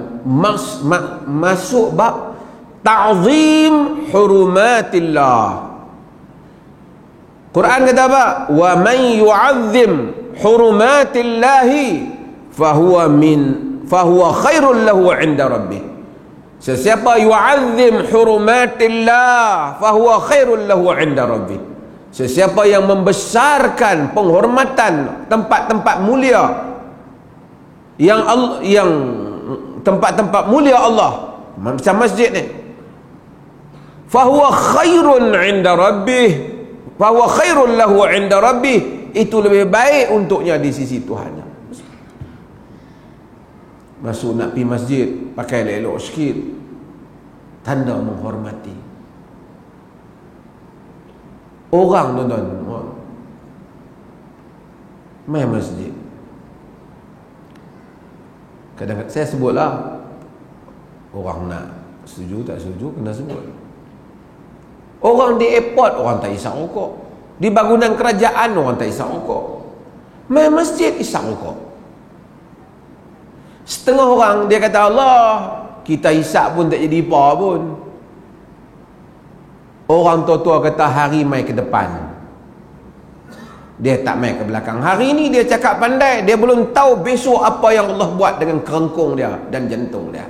Masuk bab ta'zim hurumatillah. Quran kata apa? Wa man yu'azzim hurumatillahi fahuwa khairul lahu 'inda rabbih. Sesiapa yu'azzim hurumatillah fahuwa khairul lahu 'inda rabbih. Sesiapa yang membesarkan penghormatan tempat-tempat mulia, yang tempat-tempat mulia Allah, macam masjid ni, fahuwa khairun 'inda rabbih, fahuwa khairul lahu 'inda rabbih, itu lebih baik untuknya di sisi Tuhannya. Masuk nak pergi masjid, pakai elok-elok sikit, tanda menghormati orang. Tuan-tuan, main masjid, kadang-kadang saya sebutlah, orang nak setuju tak setuju kena sebut. Orang di airport, orang tak isap rokok. Di bangunan kerajaan, orang tak isap rokok. Main masjid, isap rokok. Setengah orang dia kata, Allah, kita isap pun tak jadi apa pun. Orang tua-tua kata, hari mai ke depan, dia tak mai ke belakang. Hari ni dia cakap pandai, dia belum tahu besok apa yang Allah buat dengan kerengkung dia dan jantung dia.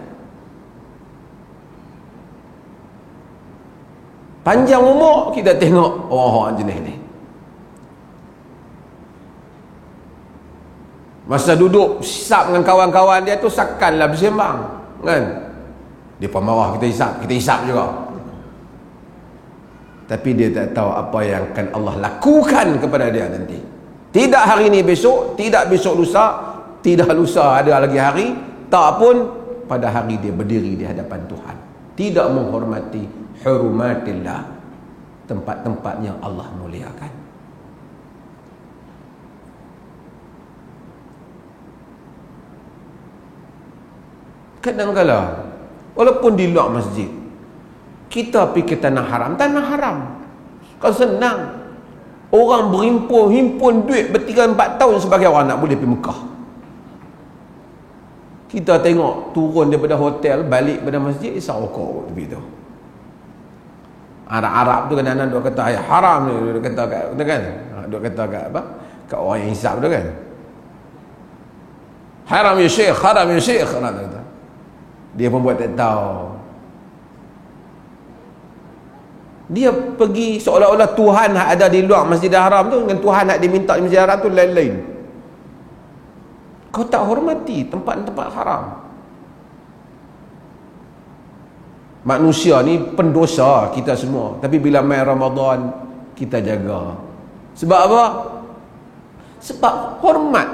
Panjang umur kita tengok orang-orang jenis ni, masa duduk hisap dengan kawan-kawan dia tu, sakanlah bersembang kan, dia pun marah kita hisap juga. Tapi dia tak tahu apa yang akan Allah lakukan kepada dia nanti. Tidak hari ni, besok, tidak besok lusa, tidak lusa ada lagi hari, tak pun pada hari dia berdiri di hadapan Tuhan, tidak menghormati hurumatillah, tempat-tempat yang Allah muliakan. Kadang-kadang walaupun di luar masjid, kita pergi ke tanah haram kan senang. Orang himpun duit ber3-4 tahun sebagai orang nak boleh pergi Mekah. Kita tengok turun daripada hotel balik pada masjid, isap rokok begitu. Arab tu kadang-kadang duk kata ayah haram ni, duk kata kat kan, duk kata kat apa, kat orang yang hisap tu kan. Haram ya syekh, haram ya syekh, haram kata. Dia pun buat tak tahu. Dia pergi seolah-olah Tuhan ada di luar Masjidil Haram tu dengan Tuhan nak diminta di Masjidil Haram tu lain-lain. Kau tak hormati tempat-tempat haram. Manusia ni pendosa kita semua, tapi bila mai Ramadan kita jaga. Sebab apa? Sebab hormat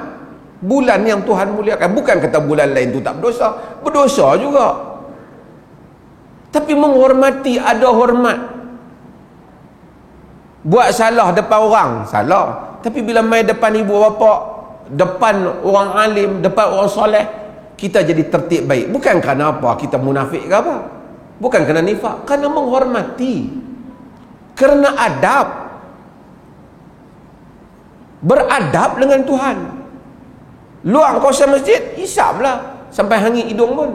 bulan yang Tuhan muliakan. Bukan kata bulan lain tu tak berdosa, berdosa juga. Tapi menghormati, ada hormat. Buat salah depan orang, salah. Tapi bila mai depan ibu bapa, depan orang alim, depan orang soleh, kita jadi tertib baik. Bukan kerana apa kita munafik ke apa, bukan kerana nifak, kerana menghormati, kerana adab, beradab dengan Tuhan. Luang kawasan masjid, hisaplah sampai hangit hidung pun.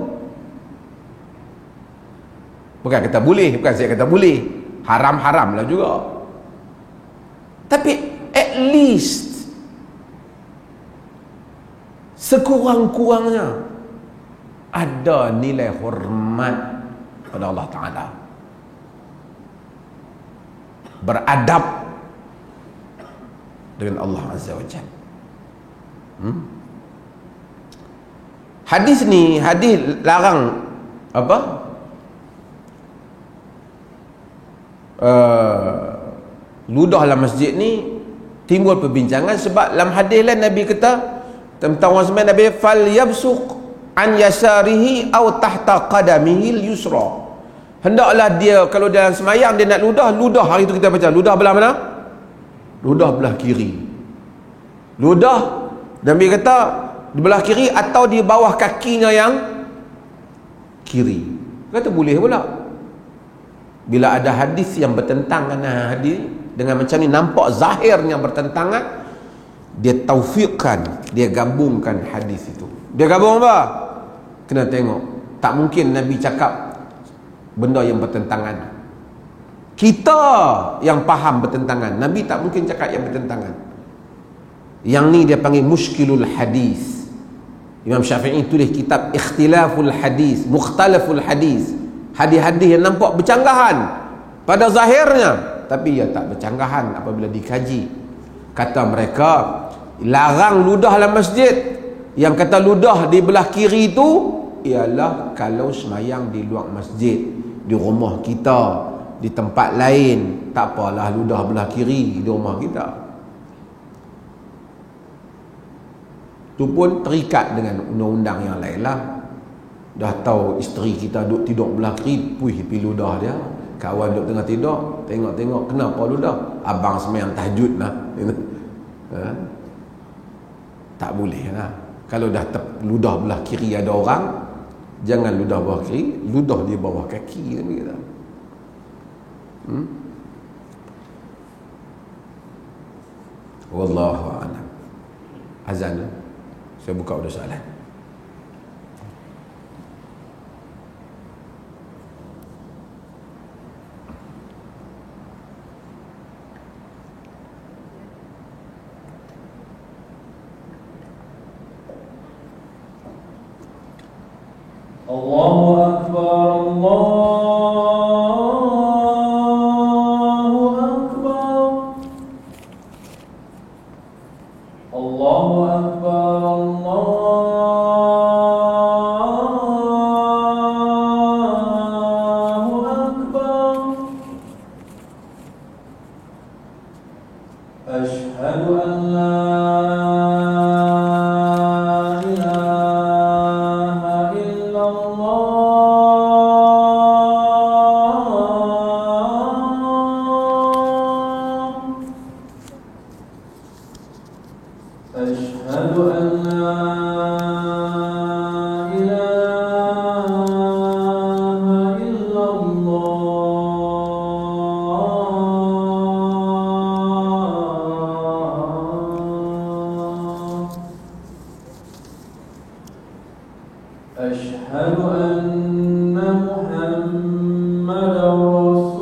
Bukan kata boleh, bukan saya kata boleh, haram-haram lah juga. Tapi at least sekurang-kurangnya ada nilai hormat pada Allah Ta'ala, beradab dengan Allah Azza wa Jalla. Hadis ni, hadis larang apa? Ludah dalam masjid ni timbul perbincangan sebab dalam hadis lain Nabi kata tentang orang sembahyang, Nabi fal yabsuq an yasarihi aw tahta qadamihi al-yusra. Hendaklah dia kalau dalam sembahyang dia nak ludah, ludah hari tu kita baca ludah belah mana? Ludah belah kiri. Ludah Nabi kata di belah kiri atau di bawah kakinya yang kiri. Kata boleh pula. Bila ada hadis yang bertentangan dengan hadis dengan macam ni, nampak zahirnya bertentangan, dia taufiqkan, dia gabungkan hadis itu. Dia gabung apa? Kena tengok. Tak mungkin Nabi cakap benda yang bertentangan. Kita yang faham bertentangan, Nabi tak mungkin cakap yang bertentangan. Yang ni dia panggil muskilul hadis. Imam Syafi'i tulis kitab Ikhtilaful Hadis, Mukhtalaful Hadis. Hadis-hadis yang nampak bercanggahan pada zahirnya, tapi ia tak bercanggahan apabila dikaji. Kata mereka, larang ludah dalam masjid. Yang kata ludah di belah kiri itu ialah kalau semayang di luar masjid, di rumah kita, di tempat lain, tak apalah ludah belah kiri di rumah kita. Itu pun terikat dengan undang-undang yang lain lah. Dah tahu isteri kita duduk tidur belah kiri, puih pi ludah dia. Kawan duduk tengah tidur, tengok-tengok, kenapa ludah? Abang semayang tahajud lah. Tak boleh lah. Kalau dah ludah belah kiri ada orang, jangan ludah bawah kiri, ludah di bawah kaki. Wallahu a'lam. Azan lah. Saya buka udah soalan. Allahu Akbar, Allahu Akbar, Allahu Akbar, Allahu Akbar. Asyhadu an la Asyhadu anna Muhammadar Rasulullah.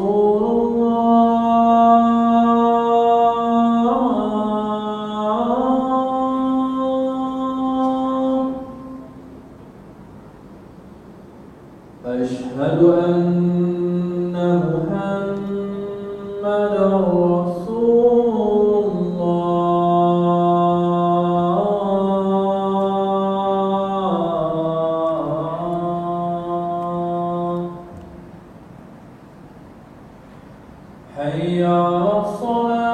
أشهد أن محمدا رسول الله حي على الصلاة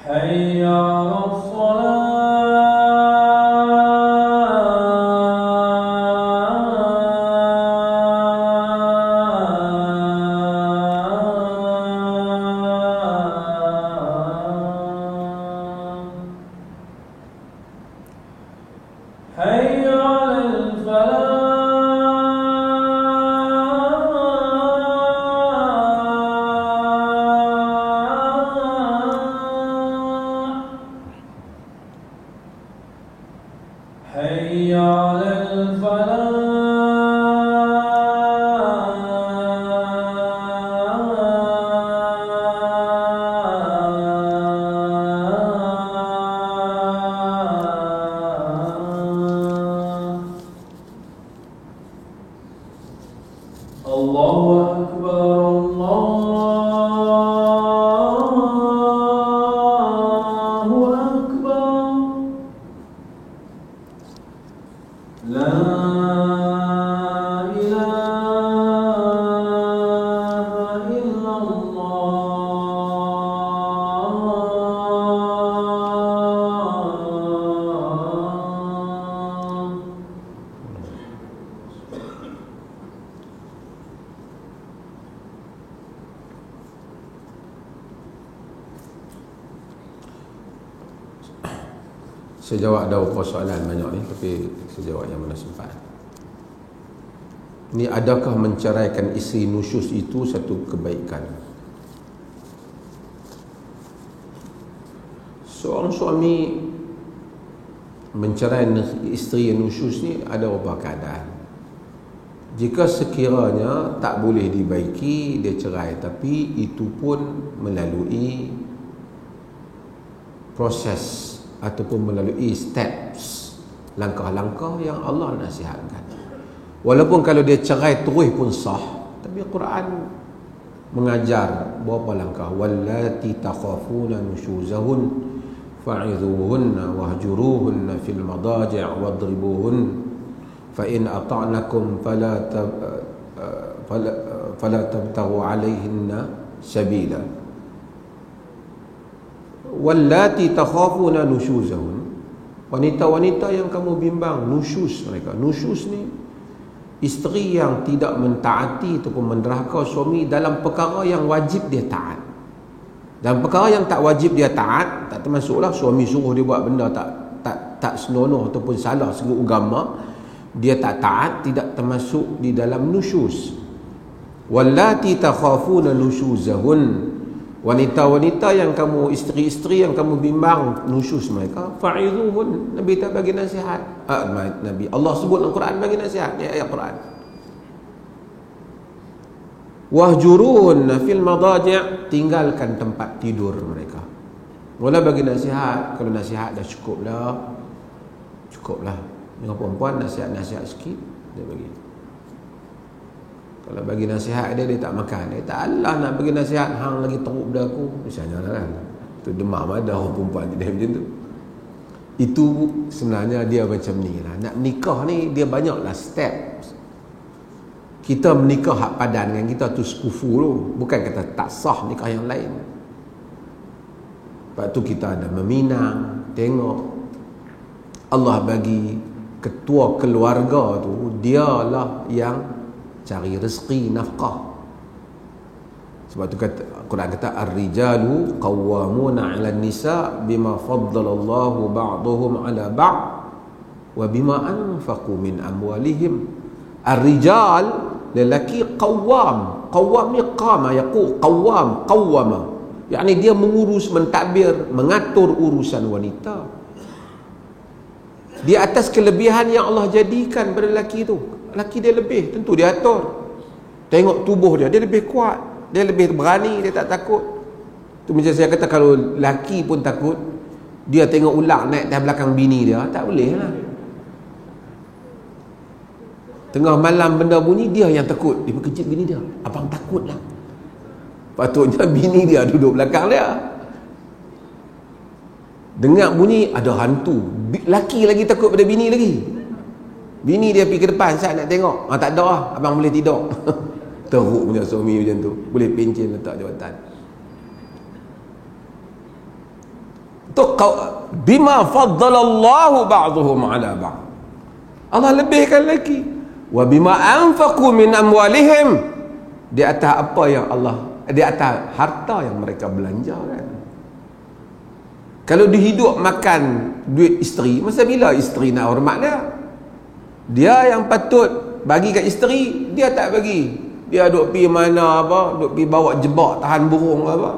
حي على الصلاة حي على الفلاح حي على الفلاح الله أكبر الله أكبر لا إله إلا الله Saya jawab ada beberapa soalan banyak ni, tapi saya jawab yang mana sempat. Ni, adakah menceraikan isteri nusyus itu satu kebaikan? Seorang suami mencerai isteri yang nusyus ni ada beberapa keadaan. Jika sekiranya tak boleh dibaiki, dia cerai, tapi itu pun melalui proses ataupun melalui steps, langkah-langkah yang Allah nasihatkan. Walaupun kalau dia cerai terus pun sah, tapi Quran mengajar beberapa langkah. Wallati takhafuna nusyuzahun fa'idhuhunna wahjuruhunna fil madaji' wadribuhun fa in ata'nakum fala tabtaghu 'alayhinna sabila. Wallati takhafuna nusyuzahun, wanita-wanita yang kamu bimbang nusyus mereka. Nusyus ni isteri yang tidak mentaati ataupun menderhaka suami dalam perkara yang wajib dia taat. Dalam perkara yang tak wajib dia taat, tak termasuklah suami suruh dia buat benda tak senonoh ataupun salah segi agama, dia tak taat, tidak termasuk di dalam nusyus. Wallati takhafuna nusyuzahun, wanita-wanita yang kamu, isteri-isteri yang kamu bimbang nusyus mereka, fa'idhuhun. Nabi tak bagi nasihat. Nabi Allah sebut dalam Quran bagi nasihat, ni ayat Quran. Wahjuruhun fil madaji', tinggalkan tempat tidur mereka. Mula bagi nasihat, kalau nasihat dah cukuplah. Dengan perempuan nasihat-nasihat sikit dia bagi. Kalau bagi nasihat dia tak makan, dia tak Allah nak bagi nasihat hang lagi teruk pada aku, misalnya kan, tu demam ada orang perempuan dia macam tu. Itu sebenarnya dia macam ni lah. Nak nikah ni dia banyaklah step. Kita menikah hak padan dengan kita tu sekufu tu, bukan kata tak sah nikah yang lain. Lepas tu kita ada meminang, tengok Allah bagi ketua keluarga tu, dialah yang cari rezeki nafkah. Sebab tu kata Quran kata ar-rijalu qawwamuna 'alan nisa bima faddalallahu ba'dahum 'ala ba'd wa bima anfaqu min amwalihim. Ar-rijal, lelaki, qawwam. Qawwam ni qama yaqu, qawwam, qawwama, yakni dia mengurus, mentadbir, mengatur urusan wanita di atas kelebihan yang Allah jadikan pada lelaki tu. Lelaki dia lebih, tentu dia atur. Tengok tubuh dia lebih kuat, dia lebih berani, dia tak takut. Tu macam saya kata, kalau laki pun takut, dia tengok ular naik atas belakang bini dia, tak boleh lah. Tengah malam benda bunyi, dia yang takut. Dia berkejut bini dia, abang takut lah. Patutnya bini dia duduk belakang dia. Dengar bunyi, ada hantu. Laki lagi takut pada bini lagi. Bini dia pergi ke depan, saya nak tengok. Tak ada lah, abang boleh tidur. Teruk punya suami macam tu. Boleh pencen letak jawatan. Tu bima faddalallahu ba'dhum ala ba'd. Allah lebihkan lagi. Wa bima anfaqu min amwalihim, di atas apa yang Allah, di atas harta yang mereka belanjakan. Kalau dihidup makan duit isteri, masa bila isteri nak hormat dia? Dia yang patut bagi kat isteri, dia tak bagi. Dia duk pi mana apa, duk pi bawa jebak tahan burung apa.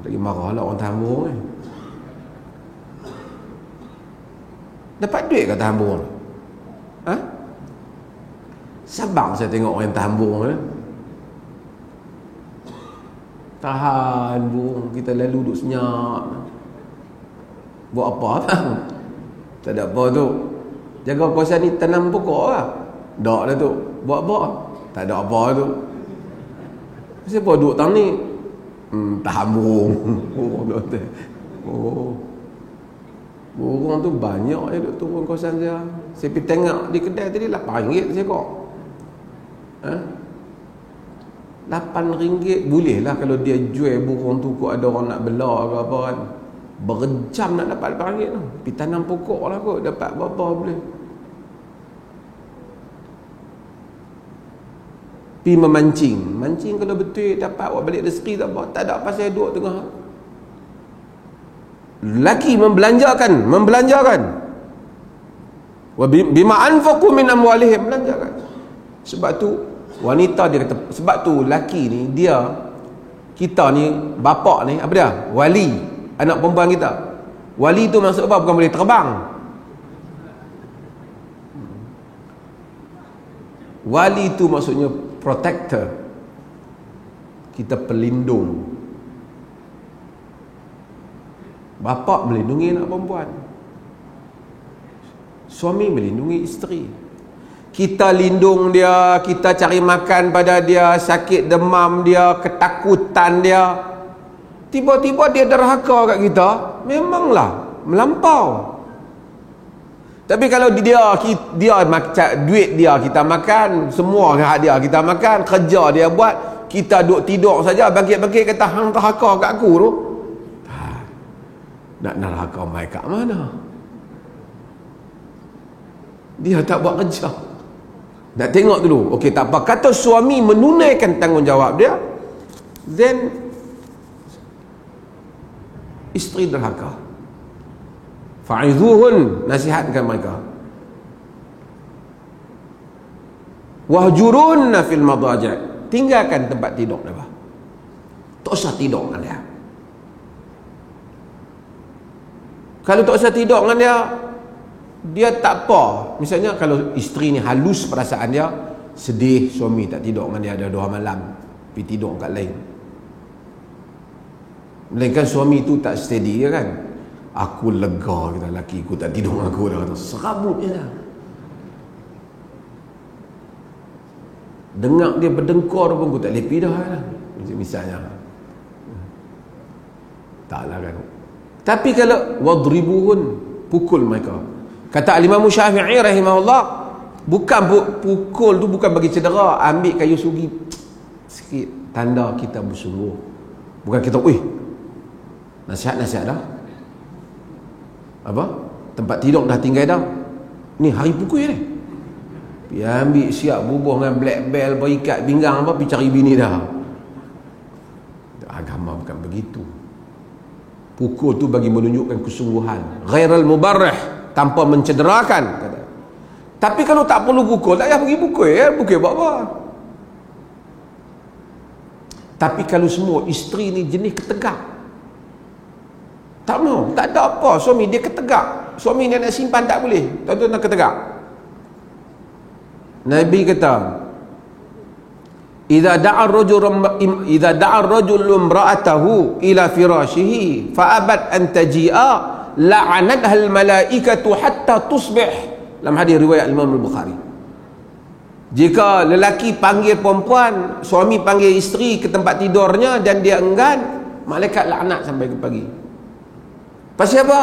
Lagi marah lah orang tahan burung ni. Dapat duit ke tahan burung? Ha? Sabang saya tengok orang yang tahan burung ni. Tahan burung, kita lalu duduk senyap. Buat apa bang? Tak ada apa tu. Jaga kawasan ni, tanam pokok lah. Tak lah tu. Buat apa? Tak ada apa tu. Siapa duduk tang ni? Tahan burung. Oh, burung tu banyak je duduk turun kawasan saya. Saya pergi tengok di kedai tadi RM8 seekor. Ha? RM8 boleh lah kalau dia jual burung tu, kok ada orang nak bela ke apa kan. Berjam nak dapat RM8 tu. Pergi tanam pokok lah kot, dapat berapa boleh. Pergi memancing. Mancing kalau betul dapat buat balik rezeki tak apa. Tak ada pasal duduk tengah. Lelaki membelanjakan. Wa bima anfaqu min amwalihim, belanjakan. Sebab tu wanita dia kata, sebab tu lelaki ni dia, kita ni bapak ni apa dia? Wali anak perempuan kita. Wali tu maksud apa? Bukan boleh terbang. Wali tu maksudnya protector. Kita pelindung. Bapa melindungi anak perempuan, suami melindungi isteri. Kita lindung dia, kita cari makan pada dia, sakit demam dia, ketakutan dia. Tiba-tiba dia derhaka kat kita, memanglah melampau. Tapi kalau dia duit dia kita makan, semua hak dia kita makan, kerja dia buat, kita duduk tidur saja, bangkit-bangkit kata hang derhaka kat aku tu. Nak neraka mai kat mana? Dia tak buat kerja. Nak tengok dulu. Okey, tak apa. Kata suami menunaikan tanggungjawab dia, then isteri derhaka. Fa'izuhun, nasihatkan mereka. Wahjurunna fil madaji', tinggalkan tempat tidur dia. Tak usah tidur dengan dia. Kalau tak usah tidur dengan dia, dia tak apa. Misalnya kalau isteri ni halus perasaan dia, sedih suami tak tidur dengan dia, ada 2 malam pergi tidur kat lain. Melainkan suami tu tak steady kan. Aku lega kata lelaki aku tak tidur dengan aku dah, kata serabut je dah. Dengar dia berdengkur pun aku tak lepi dah kan. Misalnya. Taklah kan. Tapi kalau wadribuhun, pukul mereka. Kata Imam Syafi'i rahimahullah, bukan pukul tu bukan bagi cedera, ambil kayu sugi sikit, tanda kita bersungguh. Bukan kita nasihat dah. Apa? Tempat tidur dah tinggal dah. Ni hari pukul ni. Pergi ambil siap bubuh dengan black belt, berikat pinggang apa, pergi cari bini dah. Agama bukan begitu. Pukul tu bagi menunjukkan kesungguhan, ghairal mubarrih, tanpa mencederakan. Tapi kalau tak perlu pukul, tak payah pergi pukul ya. Pukul buat apa? Tapi kalau semua isteri ni jenis ketegak, tak mau, tak ada apa, suami dia ketegak, suami dia nak simpan tak boleh, tuan-tuan nak ketegak. Nabi kata, idza da'a ar-rajul imra'atahu ila firashihi fa abat an taji'a la'anatha al-malaikatu hatta tusbih. Dalam hadis riwayat Imam Al-Bukhari, jika lelaki panggil perempuan, suami panggil isteri ke tempat tidurnya dan dia enggan, malaikat laknat sampai ke pagi. Pasal apa?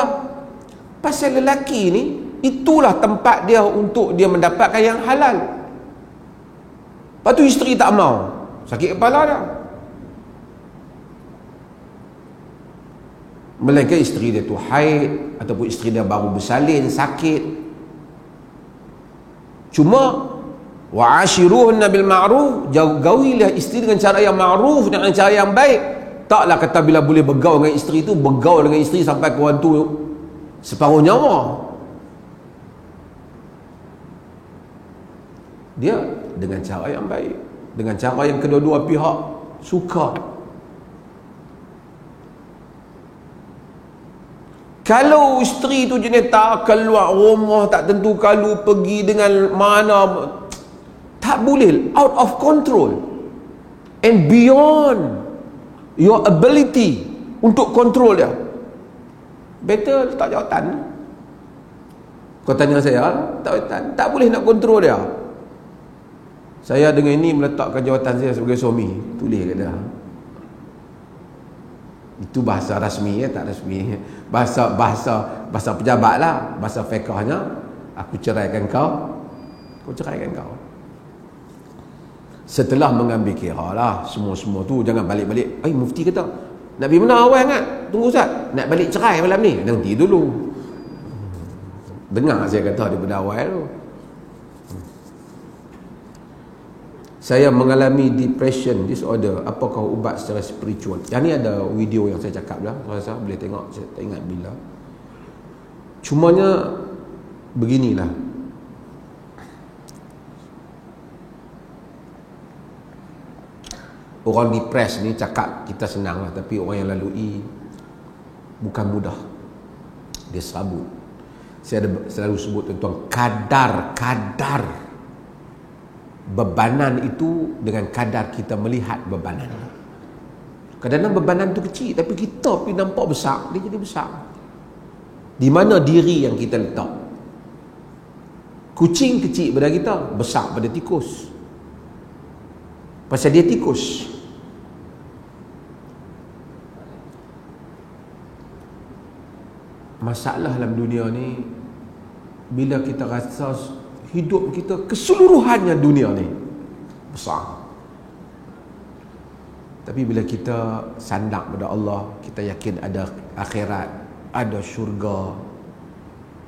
Pasal lelaki ni, itulah tempat dia untuk dia mendapatkan yang halal. Lepas tu isteri tak mau, sakit kepala dah. Melainkan isteri dia tu haid, ataupun isteri dia baru bersalin, sakit. Cuma wa'ashiruhunna bil ma'ruf, jauhilah isteri dengan cara yang ma'ruf, dengan cara yang baik. Taklah kata bila boleh bergaul dengan isteri tu, bergaul dengan isteri sampai ke orang tu separuh nyawa. Dia dengan cara yang baik, dengan cara yang kedua-dua pihak suka. Kalau isteri tu jenis tak keluar rumah, tak tentu kalau pergi dengan mana, tak boleh, out of control and beyond your ability untuk control dia, better letak jawatan. Kau tanya saya, tak boleh nak control dia. Saya dengan ini meletakkan jawatan saya sebagai suami, tulis kat dia. Itu bahasa rasmi ya, tak rasmi. Bahasa pejabat lah, bahasa fiqahnya, aku ceraikan kau, aku ceraikan kau. Setelah mengambil kira lah semua tu, jangan balik-balik. Mufti kata nak pergi mana awal kan? Tunggu Ustaz, nak balik cerai malam ni. Nanti dulu. Dengar saya kata daripada awal tu. Saya mengalami depression disorder, apakah ubat secara spiritual? Yang ni ada video yang saya cakap lah, rasa boleh tengok, saya tak ingat bila. Cumanya beginilah, orang depres ni cakap kita senang lah, tapi orang yang lalui bukan mudah, dia serabut. Saya selalu sebut tentang kadar bebanan itu dengan kadar kita melihat bebanan. Kadang-kadang bebanan tu kecil, tapi kita pergi nampak besar, dia jadi besar. Di mana diri yang kita letak? Kucing kecil pada kita, besar pada tikus. Pasal dia tikus. Masalah dalam dunia ni, bila kita rasa hidup kita keseluruhannya dunia ni besar, tapi bila kita sandak pada Allah, kita yakin ada akhirat, ada syurga,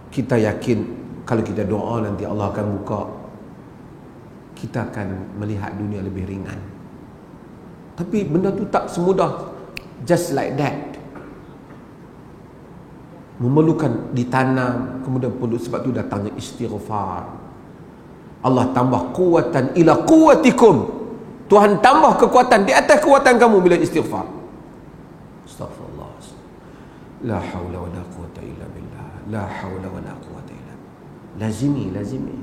kita yakin kalau kita doa nanti Allah akan buka, kita akan melihat dunia lebih ringan. Tapi benda tu tak semudah just like that. Memerlukan ditanam, kemudian pun sebab tu datangnya istighfar. Allah tambah kuatan ila quwwatikum. Tuhan tambah kekuatan di atas kekuatan kamu bila istighfar. Astaghfirullah. La haula wala quwata illa billah. La haula wala quwata illa billah. Lazimi.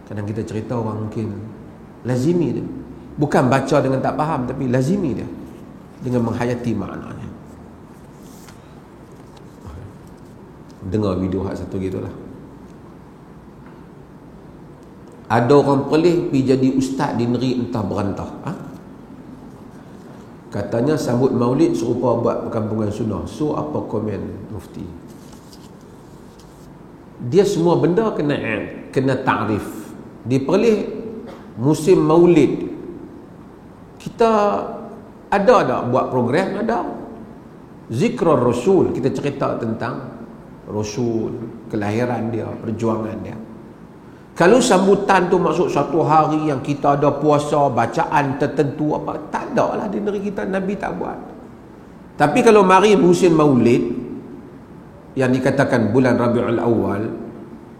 Kadang kita cerita orang mungkin lazimi dia. Bukan baca dengan tak faham, tapi lazimi dia dengan menghayati maknanya. Dengar video hak satu gitulah. Ada orang pelih pergi jadi ustaz di negeri entah berantah. Katanya sambut maulid serupa buat perkampungan sunnah. So apa komen mufti? Dia semua benda kena ta'rif. Diperlih musim maulid. Kita ada tak buat program? Ada. Zikrar Rasul, kita cerita tentang Rasul, kelahiran dia, perjuangan dia. Kalau sambutan tu maksud satu hari yang kita ada puasa, bacaan tertentu apa, tak ada lah di negeri kita, Nabi tak buat. Tapi kalau mari musim maulid yang dikatakan bulan Rabiul Awal,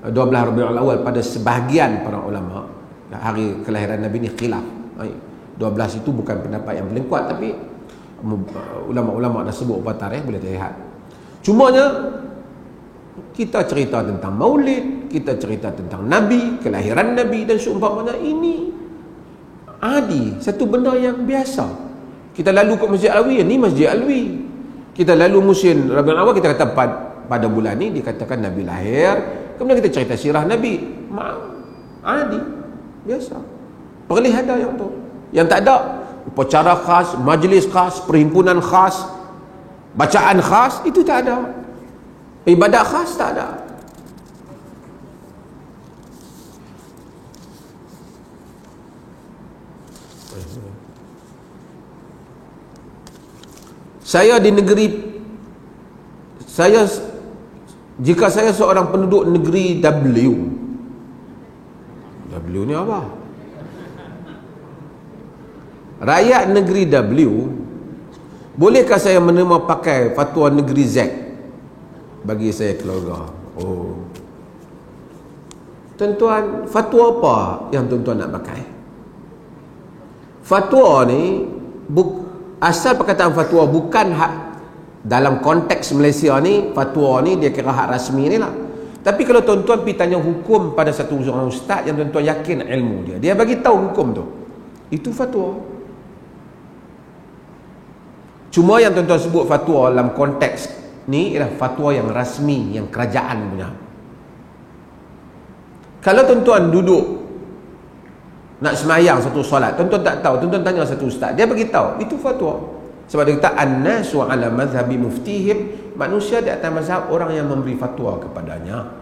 12 Rabiul Awal, pada sebahagian para ulama, hari kelahiran Nabi ni khilaf. 12 itu bukan pendapat yang paling kuat, tapi ulama-ulama dah sebut apa tarikh, boleh lihat. Cumanya kita cerita tentang maulid, kita cerita tentang Nabi, kelahiran Nabi dan seumpamanya ini. adi, satu benda yang biasa. Kita lalu ke Masjid Alwi, ni Masjid Alwi. Kita lalu musim Rabiul Awal, kita kata pada bulan ni dikatakan Nabi lahir. Kemudian kita cerita sirah Nabi. Adi, biasa. Perlih ada yang tu. Yang tak ada upacara khas, majlis khas, perhimpunan khas, bacaan khas, itu tak ada. Ibadat khas tak ada. Saya di negeri, jika saya seorang penduduk negeri W ni apa? Rakyat negeri W, bolehkah saya menerima pakai fatwa negeri Z bagi saya keluarga? Oh, tuan-tuan, fatwa apa yang tuan-tuan nak pakai? Fatwa ni asal perkataan fatwa bukan hak dalam konteks Malaysia ni. Fatwa ni dia kira hak rasmi ni lah. Tapi kalau tuan-tuan pergi tanya hukum pada satu orang ustaz yang tuan-tuan yakin ilmu dia bagi tahu hukum tu, itu fatwa. Cuma yang tuan-tuan sebut fatwa dalam konteks ni ialah fatwa yang rasmi, yang kerajaan punya. Kalau tuan-tuan duduk nak semayang satu solat, tuan-tuan tak tahu, tuan-tuan tanya satu ustaz, dia bagi tahu, itu fatwa. Sebab dia kata an-nasu ala mazhabi muftihim, manusia di atas mazhab orang yang memberi fatwa kepadanya.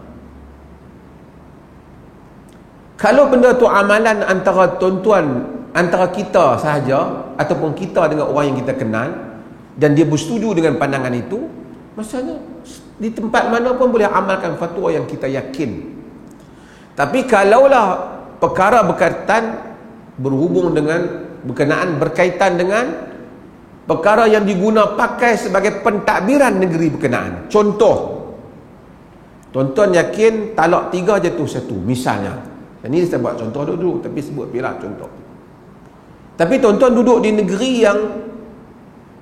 Kalau benda tu amalan antara tuan-tuan, antara kita sahaja ataupun kita dengan orang yang kita kenal, dan dia bersetuju dengan pandangan itu, maksudnya di tempat mana pun boleh amalkan fatwa yang kita yakin. Tapi kalaulah perkara berkaitan dengan perkara yang diguna pakai sebagai pentadbiran negeri berkenaan. Contoh, tuan-tuan yakin talak 3 jatuh 1 misalnya. Ini saya buat contoh dulu, tapi sebut bila contoh. Tapi tuan-tuan duduk di negeri yang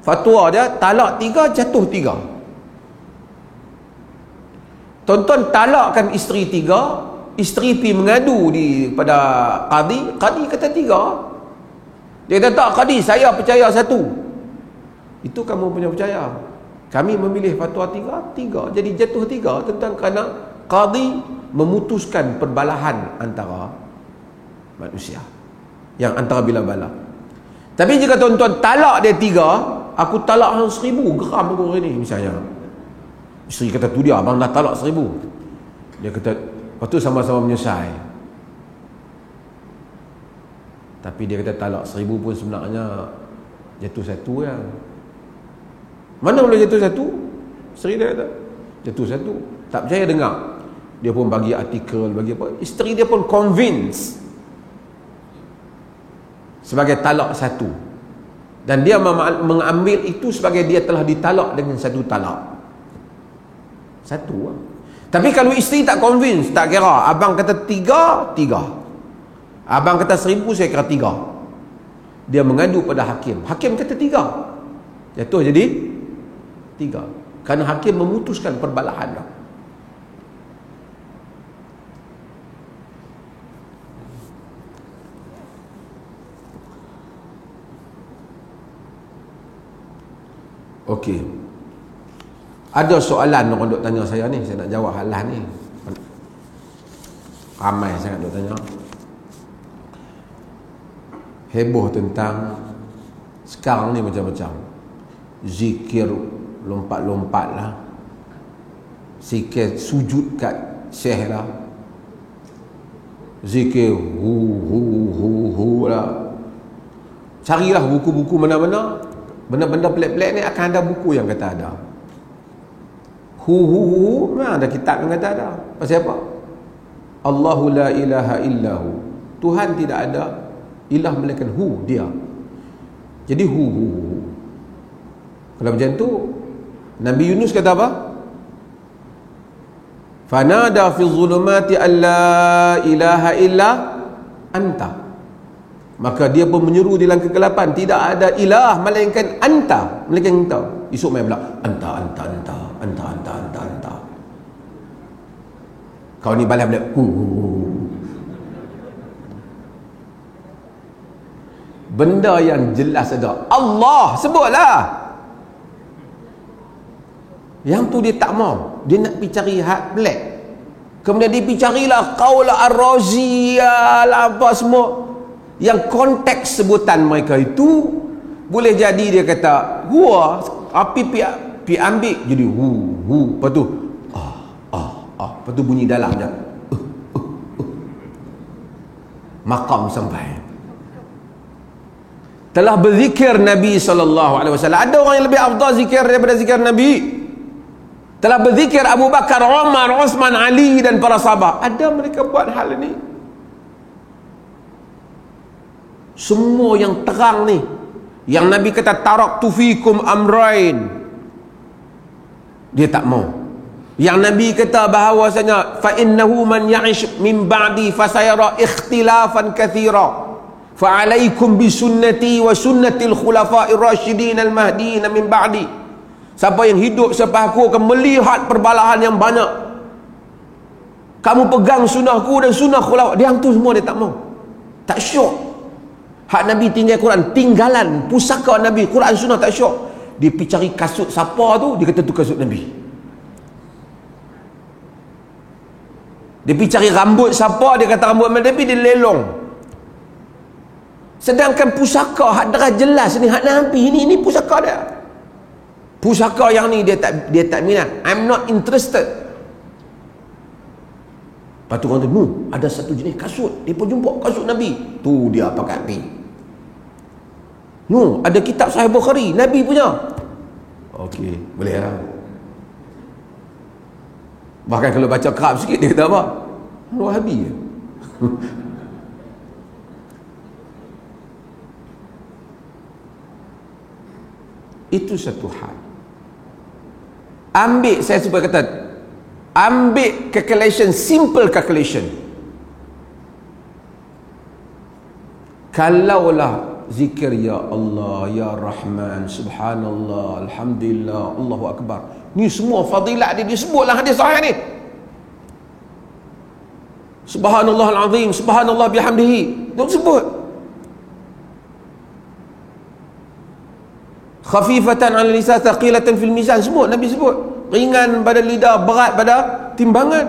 fatwa dia talak 3 jatuh 3. Tuan-tuan talakkan isteri 3, isteri pergi mengadu pada qadi kata 3. Dia kata tak qadi, saya percaya 1. Itu kamu punya percaya. Kami memilih fatwa 3. Jadi jatuh 3 tentang kerana qadi memutuskan perbalahan antara manusia yang antara bila-bala. Tapi jika tuan-tuan talak dia 3, aku talak hang 1000, geram aku hari ni misalnya. Isteri kata tu dia, abang dah talak 1000. Dia kata, lepas tu sama-sama menyesal. Tapi dia kata talak 1000 pun sebenarnya jatuh 1 ya. Mana boleh jatuh 1? Isteri dia kata jatuh 1. Tak percaya dengar. Dia pun bagi artikel, bagi apa. Isteri dia pun convince sebagai talak 1. Dan dia mengambil itu sebagai dia telah ditalak dengan 1 talak. 1 lah. Tapi kalau isteri tak convince, tak kira, abang kata 3, abang kata 1000, saya kira 3. Dia mengadu pada hakim. Hakim kata 3. Jatuh jadi 3. Kerana hakim memutuskan perbalahan dah. Okey. Ada soalan orang duk tanya saya ni, saya nak jawab halah ni. Ramai sangat duk tanya. Heboh tentang sekarang ni macam-macam. Zikir lompat-lompat lah. Zikir sujud kat syekh lah. Zikir hu lah. Carilah buku-buku mana-mana. Benda-benda pelik-pelik ni akan ada buku yang kata ada. Hu mana ada kitab yang kata ada. Pasal apa? Allahu la ilaha illahu. Tuhan tidak ada ilah melainkan hu, dia. Jadi hu. Kalau macam tu, Nabi Yunus kata apa? Fanada fi zulumati alla ilaha illa anta. Maka dia pun menyeru di dalam kegelapan, tidak ada ilah melainkan anta, melainkan engkau. Esok main pula anta. Kau ni balas balik hu. Benda yang jelas ada. Allah sebutlah. Yang tu dia tak mau. Dia nak pergi cari hak pelik. Kemudian dia pergi carilah qaul ar-Razi lah, apa semua. Yang konteks sebutan mereka itu boleh jadi dia kata huwa, api pi ambil jadi hu, lepas tu lepas tu bunyi dalam je maqam sampai. Telah berzikir Nabi SAW. Ada orang yang lebih afdal zikir daripada zikir Nabi. Telah berzikir Abu Bakar, Umar, Uthman, Ali dan para sahabat. Ada mereka buat hal ini. Semua yang terang ni, yang Nabi kata taraktu fikum amrain, dia tak mau. Yang Nabi kata bahawasanya fa innahu man ya'ish min ba'di fasayara ikhtilafan katsira fa alaikum bi sunnati wa sunnatil khulafa'ir rasyidin al mahdiyyin min ba'di. Siapa yang hidup selepas aku akan melihat perbalahan yang banyak. Kamu pegang sunnahku dan sunnah khulafah. Dia tu semua dia tak mau. Tak syok. Hak Nabi tinggal Quran, tinggalan pusaka Nabi, Quran sunnah tak syok. Dia pergi cari kasut siapa tu, dia kata tu kasut Nabi. Dia pergi cari rambut siapa, dia kata rambut Nabi, dia lelong. Sedangkan pusaka hak darah jelas ni hak Nabi ni pusaka dia. Pusaka yang ni dia tak minat. I'm not interested. Lepas tu orang tu, ada satu jenis kasut, dia pun jumpa kasut Nabi. Tu dia pakai api. Ada kitab Sahih Bukhari, Nabi punya. Okey, boleh lah. Bahkan kalau baca kerap sikit, dia kata apa? Wahabi je. Itu satu hal. Ambil, saya cuba kata, ambil calculation, simple calculation. Kalaulah zikir ya Allah, ya Rahman, subhanallah, alhamdulillah, Allahu Akbar, ni semua fadilat dia sebutlah hadis sahih ni. Subhanallah al-azim, subhanallah bihamdihi, dia sebut. Khafifatan 'ala lisan, thaqilatan fil mizan, semua Nabi sebut. Ringan pada lidah, berat pada timbangan.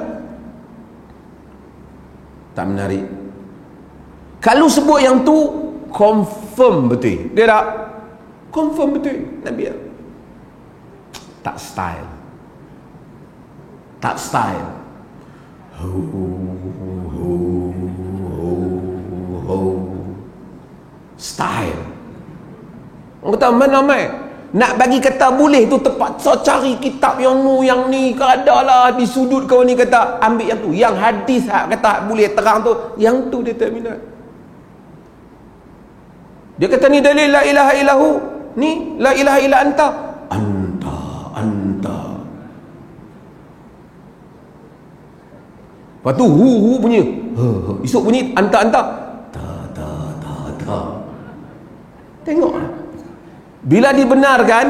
Tak menarik. Kalau sebut yang tu, confirm betul. Dia tak? Confirm betul Nabi. Tak style. Tak style. Style. Orang kata mana mai? Nak bagi kata boleh tu terpaksa cari kitab yang ni keadalah di sudut kau ni kata ambil yang tu. Yang hadis kata boleh terang tu, yang tu dia tak minat. Dia kata ni dalil la ilaha illahu, ni la ilaha illa anta. Anta. Lepas tu hu bunyi. Esok bunyi anta. Ta. Tengoklah. Bila dibenarkan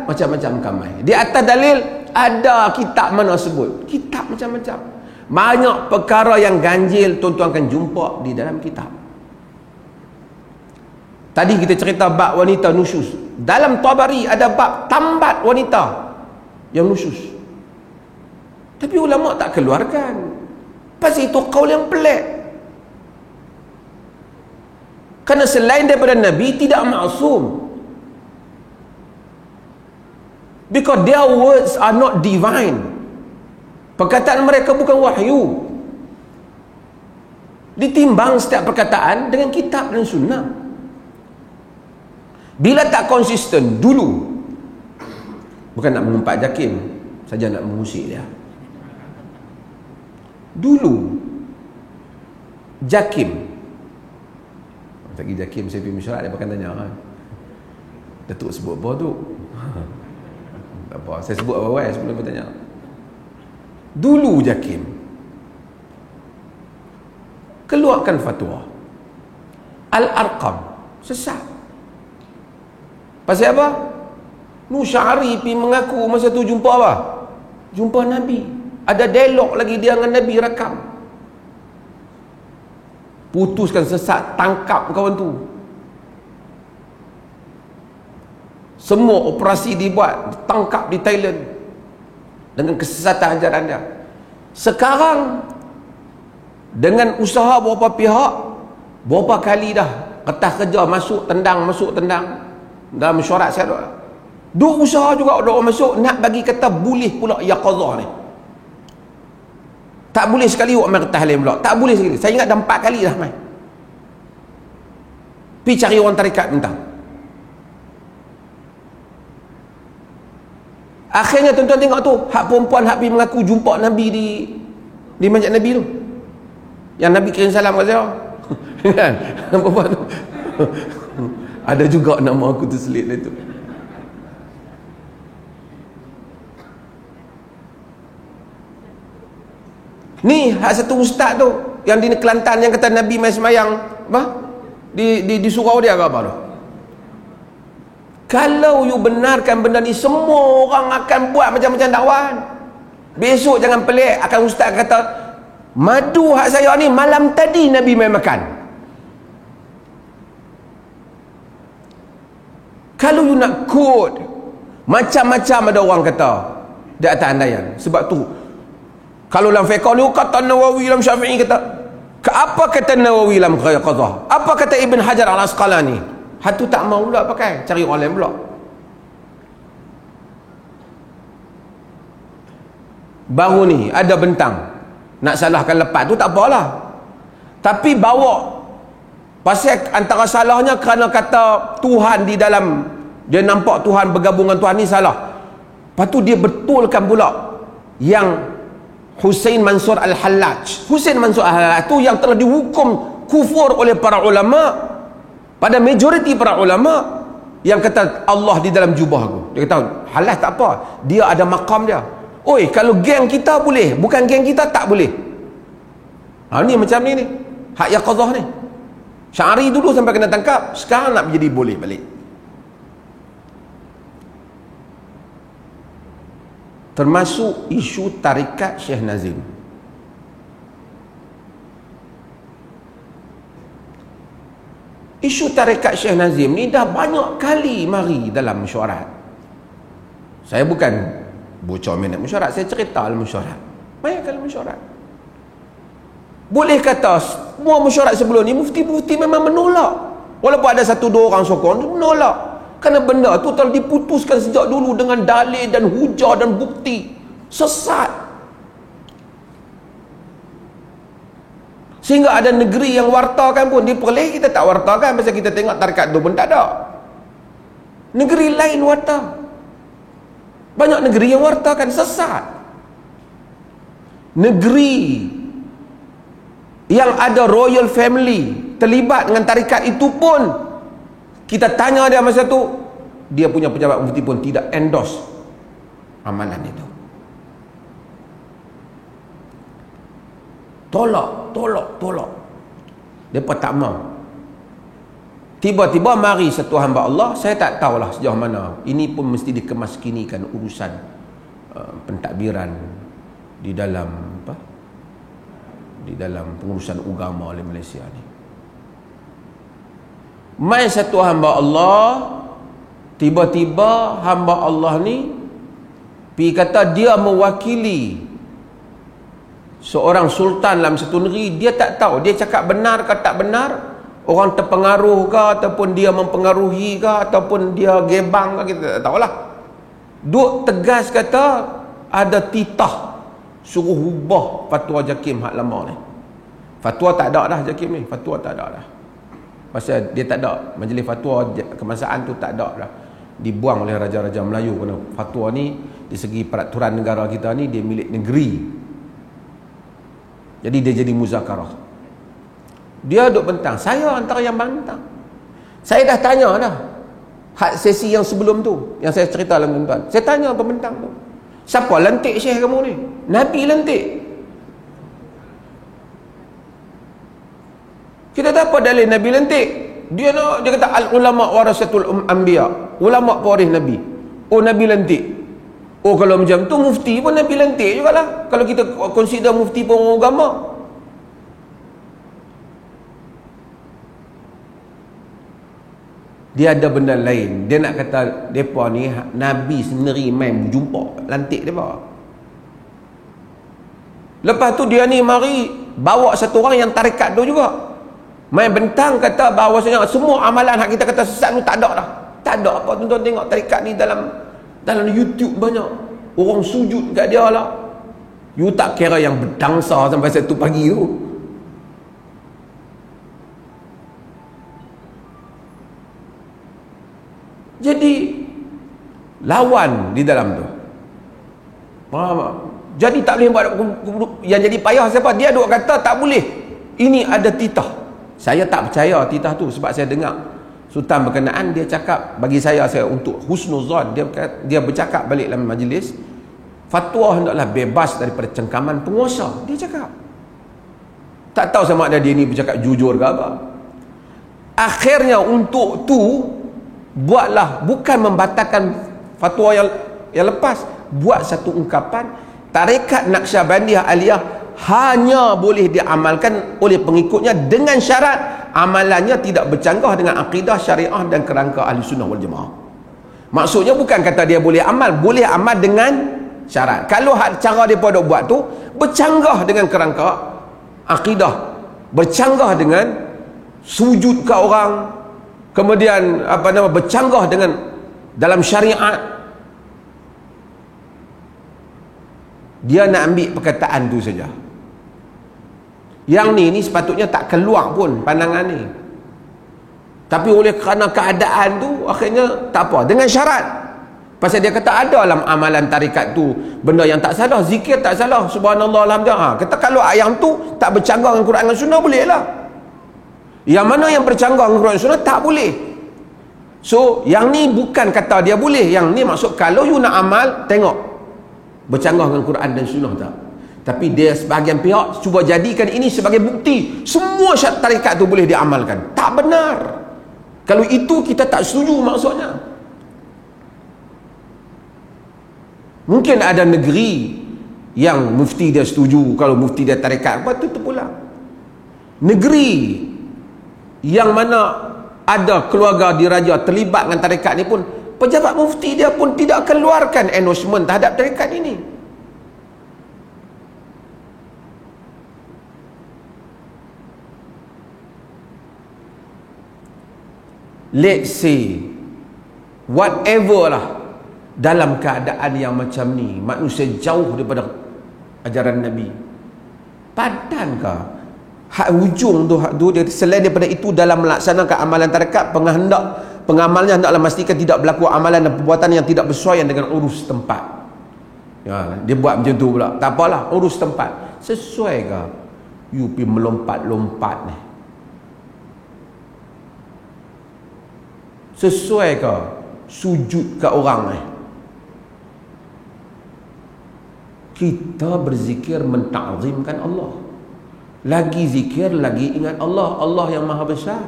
macam-macam kamai. Di atas dalil ada kitab mana sebut. Kitab macam-macam. Banyak perkara yang ganjil tuan-tuan akan jumpa di dalam kitab. Tadi kita cerita bab wanita nusyus. Dalam Tabari ada bab tambat wanita yang nusyus. Tapi ulama tak keluarkan. Pasal itu qaul yang pelik. Kerana selain daripada Nabi tidak maksum. Because their words are not divine. Perkataan mereka bukan wahyu. Ditimbang setiap perkataan dengan kitab dan sunnah. Bila tak konsisten dulu, bukan nak mengumpat Jakim, saja nak mengusik dia. Dulu Jakim, lagi Jakim saya pergi mesyuarat, dia akan tanya kan, Datuk sebut apa tu? Tak apa, saya sebut apa-apa sebelum dia tanya. Dulu Jakim keluarkan fatwa Al-Arqam sesat. Pasal apa? Nusyari pergi mengaku masa tu jumpa apa? Jumpa Nabi. Ada dialog lagi dia dengan Nabi, rakam. putuskan sesat, tangkap kawan tu. Semua operasi dibuat, tangkap di Thailand dengan kesesatan ajaran dia. Sekarang dengan usaha beberapa pihak, berapa kali dah kertas kerja masuk tendang dalam mesyuarat saya dah. Duk usaha juga ada orang masuk nak bagi kata boleh pula yaqazah ni. Tak boleh sekali awak main kertas lain pula. Tak boleh sekali. Saya ingat dah 4 kali dah main. Pergi cari orang tarikat mentang. Akhirnya tuan-tuan tengok tu, hak perempuan hak pergi mengaku jumpa Nabi di masjid Nabi tu. Yang Nabi kirim salam kat saya. Kan? Perempuan tu. Ada juga nama aku terselit dia tu. Ni hak satu ustaz tu yang di Kelantan yang kata Nabi mai semayang apa? Di surau dia ke apa tu? Kalau you benarkan benda ni, semua orang akan buat macam-macam dakwaan. Besok jangan pelik, akan ustaz kata madu hak saya ni malam tadi Nabi mai makan. Kalau you nak kod, macam-macam ada orang kata di atas andaian. Sebab tu kalau dalam fiqh ni kata Nawawi dalam Syafi'i kata, apa kata Nawawi dalam qadha? Apa kata Ibn Hajar Al-Asqalani? Hatu tak mau pula pakai, cari orang lain pula. Baru ni ada bentang nak salahkan lepas tu tak apalah. Tapi bawa pasal antara salahnya kerana kata Tuhan di dalam, dia nampak Tuhan bergabung dengan Tuhan ni salah. Lepas tu dia betulkan pula yang Husain Mansur Al-Hallaj. Husain Mansur Al-Hallaj tu yang telah dihukum kufur oleh para ulama, pada majoriti para ulama yang kata Allah di dalam jubah aku. Dia kata Hallaj tak apa, dia ada maqam dia. Oi, kalau geng kita boleh, bukan geng kita tak boleh. Ni macam ni hak yaqazah ni. Syari dulu sampai kena tangkap, sekarang nak menjadi boleh balik. Termasuk isu tarikat Syekh Nazim. Isu tarikat Syekh Nazim ni dah banyak kali mari dalam mesyuarat. Saya bukan bocor minat mesyuarat, saya cerita dalam mesyuarat. Banyak kali mesyuarat. Boleh kata semua mesyuarat sebelum ni mufti-mufti memang menolak. Walaupun ada 1-2 orang sokong, menolak. Kerana benda tu telah diputuskan sejak dulu dengan dalil dan hujah dan bukti. Sesat. Sehingga ada negeri yang wartakan pun. Di Perlis kita tak wartakan, pasal kita tengok tarikat tu pun tak ada. Negeri lain warta. Banyak negeri yang wartakan sesat. Negeri yang ada royal family terlibat dengan tarikat itu pun, kita tanya dia masa tu, dia punya pejabat mufti pun tidak endorse amalan itu. Tolak. Mereka tak mau. Tiba-tiba mari satu hamba Allah, saya tak tahulah sejauh mana. Ini pun mesti dikemaskinikan urusan pentadbiran di dalam apa? Di dalam pengurusan agama oleh Malaysia ni. Mai satu hamba Allah, tiba-tiba hamba Allah ni pergi kata dia mewakili seorang sultan dalam satu negeri. Dia tak tahu, dia cakap benar ke tak benar, orang terpengaruh ke ataupun dia mempengaruhi ke ataupun dia gebang ke, kita tak tahulah. Duk tegas kata ada titah suruh ubah fatwa JAKIM hak lama ni. Fatwa tak ada dah JAKIM ni, fatwa tak ada dah. Pasal dia tak ada, majlis fatwa kemasaan tu tak ada dah, dibuang oleh raja-raja Melayu. Kerana fatwa ni di segi peraturan negara kita ni dia milik negeri, jadi dia jadi muzakarah. Dia duk bentang, saya antara yang bantang. Saya dah tanya dah hak sesi yang sebelum tu, yang saya cerita dalam tuan-tuan, saya tanya pembentang tu, siapa lantik syekh kamu ni? Nabi lantik. Kita tak apa dalil Nabi lantik. Dia kata al-ulama warasatul anbiya, ulama pewaris Nabi. Oh, Nabi lantik. Oh, kalau macam tu mufti pun Nabi lantik jugalah. Kalau kita consider mufti pun orang agama. Dia ada benda lain. Dia nak kata mereka ni Nabi sendiri main berjumpa lantik mereka. Lepas tu dia ni mari bawa satu orang yang tarikat tu juga. Main bentang kata bahawasanya semua amalan hak kita kata sesat tu tak ada dah. Tak ada apa. Tuan-tuan tengok tarikat ni dalam YouTube banyak. Orang sujud kat dia lah. You tak kira yang berdangsa sampai 1 pagi tu. Jadi lawan di dalam tu. Faham tak? Jadi tak boleh buat. Yang jadi payah siapa? Dia duk kata tak boleh. Ini ada titah. Saya tak percaya titah tu sebab saya dengar sultan berkenaan dia cakap, bagi saya untuk husnuzan, dia bercakap balik dalam majlis, fatwa hendaklah bebas daripada cengkaman penguasa. Dia cakap. Tak tahu sama ada dia ni bercakap jujur ke apa. Akhirnya untuk tu buatlah, bukan membatalkan fatwa yang lepas, buat satu ungkapan tarekat Naqsyabandiyah Aliyah hanya boleh diamalkan oleh pengikutnya dengan syarat amalannya tidak bercanggah dengan akidah, syariah dan kerangka ahli sunnah wal jamaah. Maksudnya bukan kata dia boleh amal dengan syarat. Kalau cara dia pada buat tu bercanggah dengan kerangka akidah, bercanggah dengan sujud ke orang, kemudian bercanggah dengan dalam syariat, dia nak ambil perkataan tu saja. Yang ni sepatutnya tak keluar pun pandangan ni, tapi oleh kerana keadaan tu akhirnya tak apa, dengan syarat. Pasal dia kata ada dalam amalan tarikat tu benda yang tak salah, zikir tak salah, subhanallah, alhamdulillah. Kata kalau yang tu tak bercanggah dengan Quran dan Sunnah boleh lah. Yang mana yang bercanggah dengan Quran dan Sunnah tak boleh. So yang ni bukan kata dia boleh, yang ni maksud kalau you nak amal, tengok bercanggah dengan Quran dan Sunnah tak. Tapi dia sebahagian pihak cuba jadikan ini sebagai bukti semua syarat tarikat tu boleh diamalkan. Tak benar. Kalau itu kita tak setuju maksudnya. Mungkin ada negeri yang mufti dia setuju, kalau mufti dia tarikat apa tu pula. Negeri yang mana ada keluarga diraja terlibat dengan tarikat ni pun, pejabat mufti dia pun tidak keluarkan endorsement terhadap tarikat ini. Let's say whatever lah, dalam keadaan yang macam ni manusia jauh daripada ajaran Nabi, padankah hak ujung tu, dia selain daripada itu dalam melaksanakan amalan tarekat, pengamalnya hendaklah memastikan tidak berlaku amalan dan perbuatan yang tidak bersesuaian dengan urus tempat. Ya, dia buat macam tu pula. Tak apalah, urus tempat. Sesuaikah you pergi melompat-lompat ni? Sesuaikah sujud kat orang ni? Kita berzikir menta'zimkan Allah. Lagi zikir, lagi ingat Allah. Allah yang maha besar.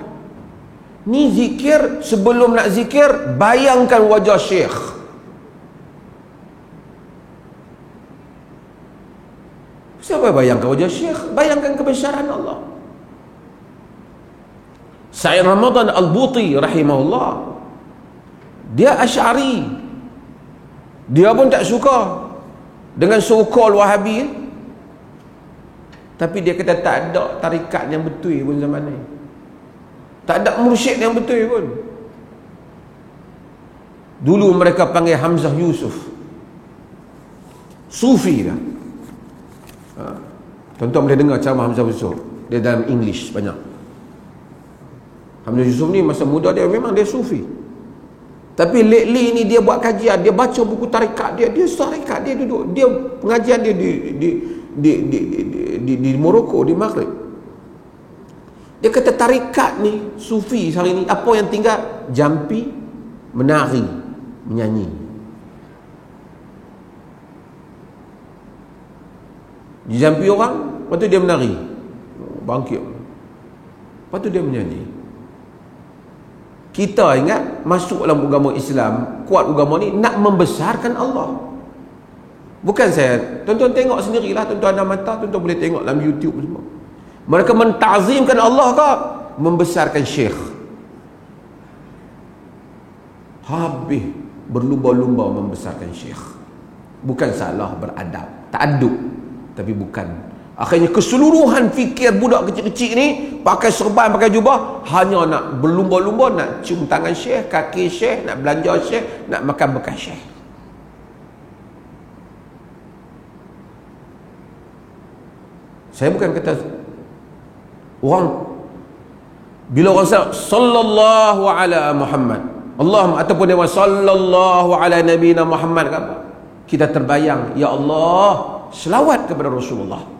Ni zikir, sebelum nak zikir, bayangkan wajah syekh. Siapa bayangkan wajah syekh? Bayangkan kebesaran Allah. Sayyid Ramadan Al-Buti rahimahullah, dia Asy'ari. Dia pun tak suka dengan so-called Wahabi, tapi dia kata tak ada tarikat yang betul pun zaman ni. Tak ada mursyid yang betul pun. Dulu mereka panggil Hamzah Yusuf, Sufi dah. Tuan-tuan boleh dengar ceramah Hamzah Yusuf, dia dalam English banyak. Hamzah Yusuf ni masa muda dia memang dia Sufi, tapi lately ni dia buat kajian, dia baca buku tarikat dia tarikat dia duduk, dia pengajian dia di Morocco, di Maghrib. Dia kata tarikat ni Sufi hari ni apa yang tinggal? Jampi, menari, menyanyi. Dijampi orang, lepas tu dia menari, bangkit, lepas tu dia menyanyi. Kita ingat masuk dalam agama Islam, kuat agama ni nak membesarkan Allah. Bukan saya, tuan-tuan tengok sendirilah, tuan-tuan ada mata, tuan-tuan boleh tengok dalam YouTube semua. Mereka mentazimkan Allah ke membesarkan syekh? habis berlumba-lumba membesarkan syekh. Bukan salah beradab, ta'addub, tapi bukan. Akhirnya keseluruhan fikir budak kecil-kecil ni pakai serban, pakai jubah, hanya nak berlumba-lumba nak cium tangan syekh, kaki syekh, nak belanja syekh, nak makan bekas syekh. Saya bukan kata orang bila orang sallallahu ala Muhammad Allahumma ataupun dia sallallahu ala nabiyina Muhammad apa, kita terbayang ya Allah selawat kepada Rasulullah.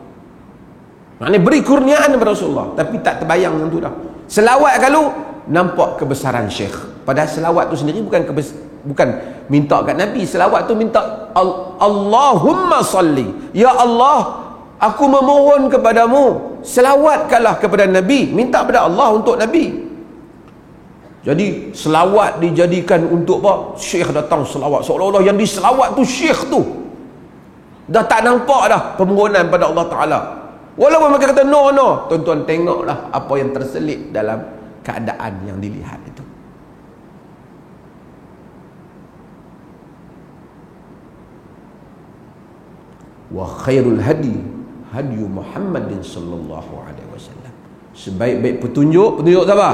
Maknanya beri kurniaan kepada Rasulullah, tapi tak terbayang yang tu dah. Selawat kalau nampak kebesaran syekh. Padahal selawat tu sendiri bukan minta kat Nabi. Selawat tu minta Allahumma salli. Ya Allah, aku memohon kepadamu, selawatkanlah kepada Nabi. Minta kepada Allah untuk Nabi. Jadi selawat dijadikan untuk apa? Syekh datang selawat, seolah-olah yang diselawat tu syekh tu. Dah tak nampak dah permohonan pada Allah Ta'ala. Walaupun mereka kata no, tuan-tuan tengoklah apa yang terselit dalam keadaan yang dilihat itu. Wa khairul hadi hadi Muhammadin sallallahu alaihi wasallam. Sebaik-baik petunjuk siapa?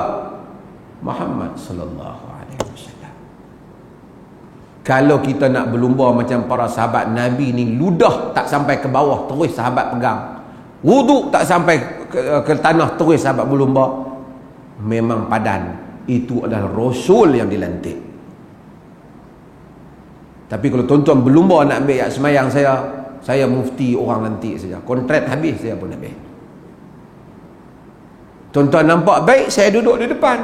Muhammad sallallahu alaihi wasallam. Kalau kita nak berlumba macam para sahabat Nabi ni, ludah tak sampai ke bawah terus sahabat pegang. Wuduk tak sampai ke tanah terus sahabat berlumba, memang padan. Itu adalah Rasul yang dilantik. Tapi kalau tuan-tuan berlumba nak ambil ayat semayang saya mufti orang lantik saja, kontrak habis saya pun habis. Tuan-tuan nampak baik saya duduk di depan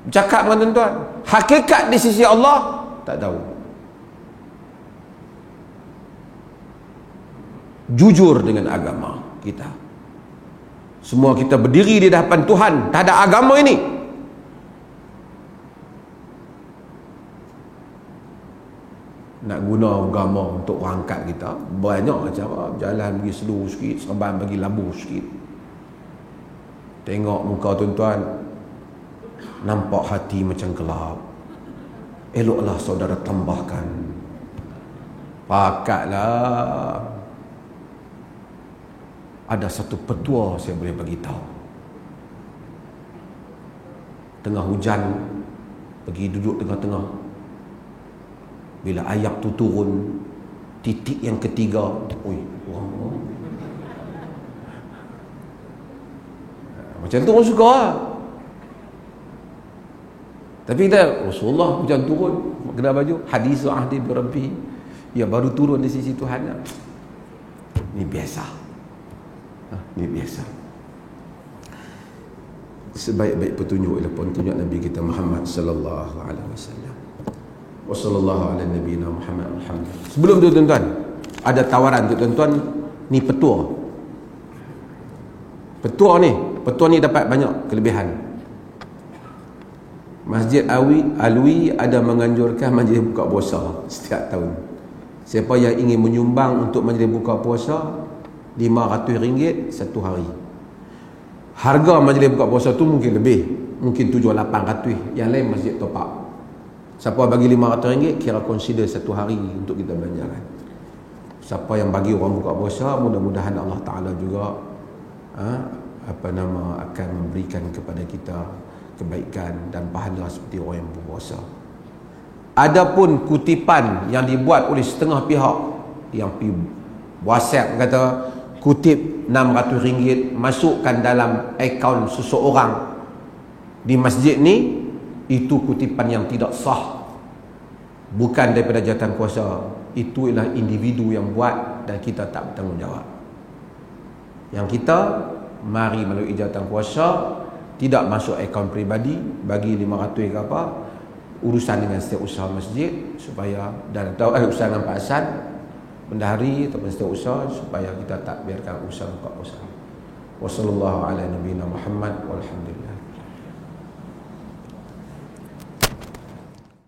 bercakap dengan tuan-tuan. Hakikat di sisi Allah tak tahu. Jujur dengan agama kita. Semua kita berdiri di hadapan Tuhan, tak ada agama ini. Nak guna agama untuk angkat kita banyak macam jalan pergi seluruh sikit, serban bagi labu sikit. Tengok muka tuan-tuan, nampak hati macam gelap. Eloklah saudara tambahkan, pakatlah. Ada satu petua saya boleh bagi tahu. Tengah hujan, pergi duduk tengah-tengah. Bila ayat tu turun, titik yang ketiga, macam tu orang suka lah. Tapi kita Rasulullah hujan turun, kena baju hadis ahdi bi rabbi, ya baru turun di sisi Tuhan. Ini biasa. Ini biasa. Sebaik-baik petunjuk ialah petunjuk Nabi kita Muhammad sallallahu alaihi wasallam. Wa sallallahu ala nabiyina Muhammad. Alhamdulillah. Sebelum tu tuan-tuan, ada tawaran untuk tuan-tuan ni petua. Petua ni dapat banyak kelebihan. Masjid Alwi ada menganjurkan majlis buka puasa setiap tahun. Siapa yang ingin menyumbang untuk majlis buka puasa, RM500 satu hari. Harga majlis buka puasa tu mungkin lebih, mungkin 700-800. Yang lain masjid top up. Siapa bagi RM500, kira consider satu hari untuk kita belanjakan. Siapa yang bagi orang buka puasa, mudah-mudahan Allah Ta'ala juga akan memberikan kepada kita kebaikan dan pahala seperti orang yang berpuasa. Adapun kutipan yang dibuat oleh setengah pihak yang WhatsApp kata kutip RM600 masukkan dalam akaun seseorang di masjid ni, itu kutipan yang tidak sah, bukan daripada jawatan kuasa. Itu ialah individu yang buat dan kita tak bertanggungjawab. Yang kita mari melalui jawatan kuasa, tidak masuk akaun peribadi, bagi RM500 ke apa, urusan dengan setiausaha masjid supaya, dan urusan dengan Pak Hasan bendahari ataupun setiausaha, supaya kita tak biarkan urusan buka puasa. Wassallallahu ala nabiyina Muhammad walhamdulillah.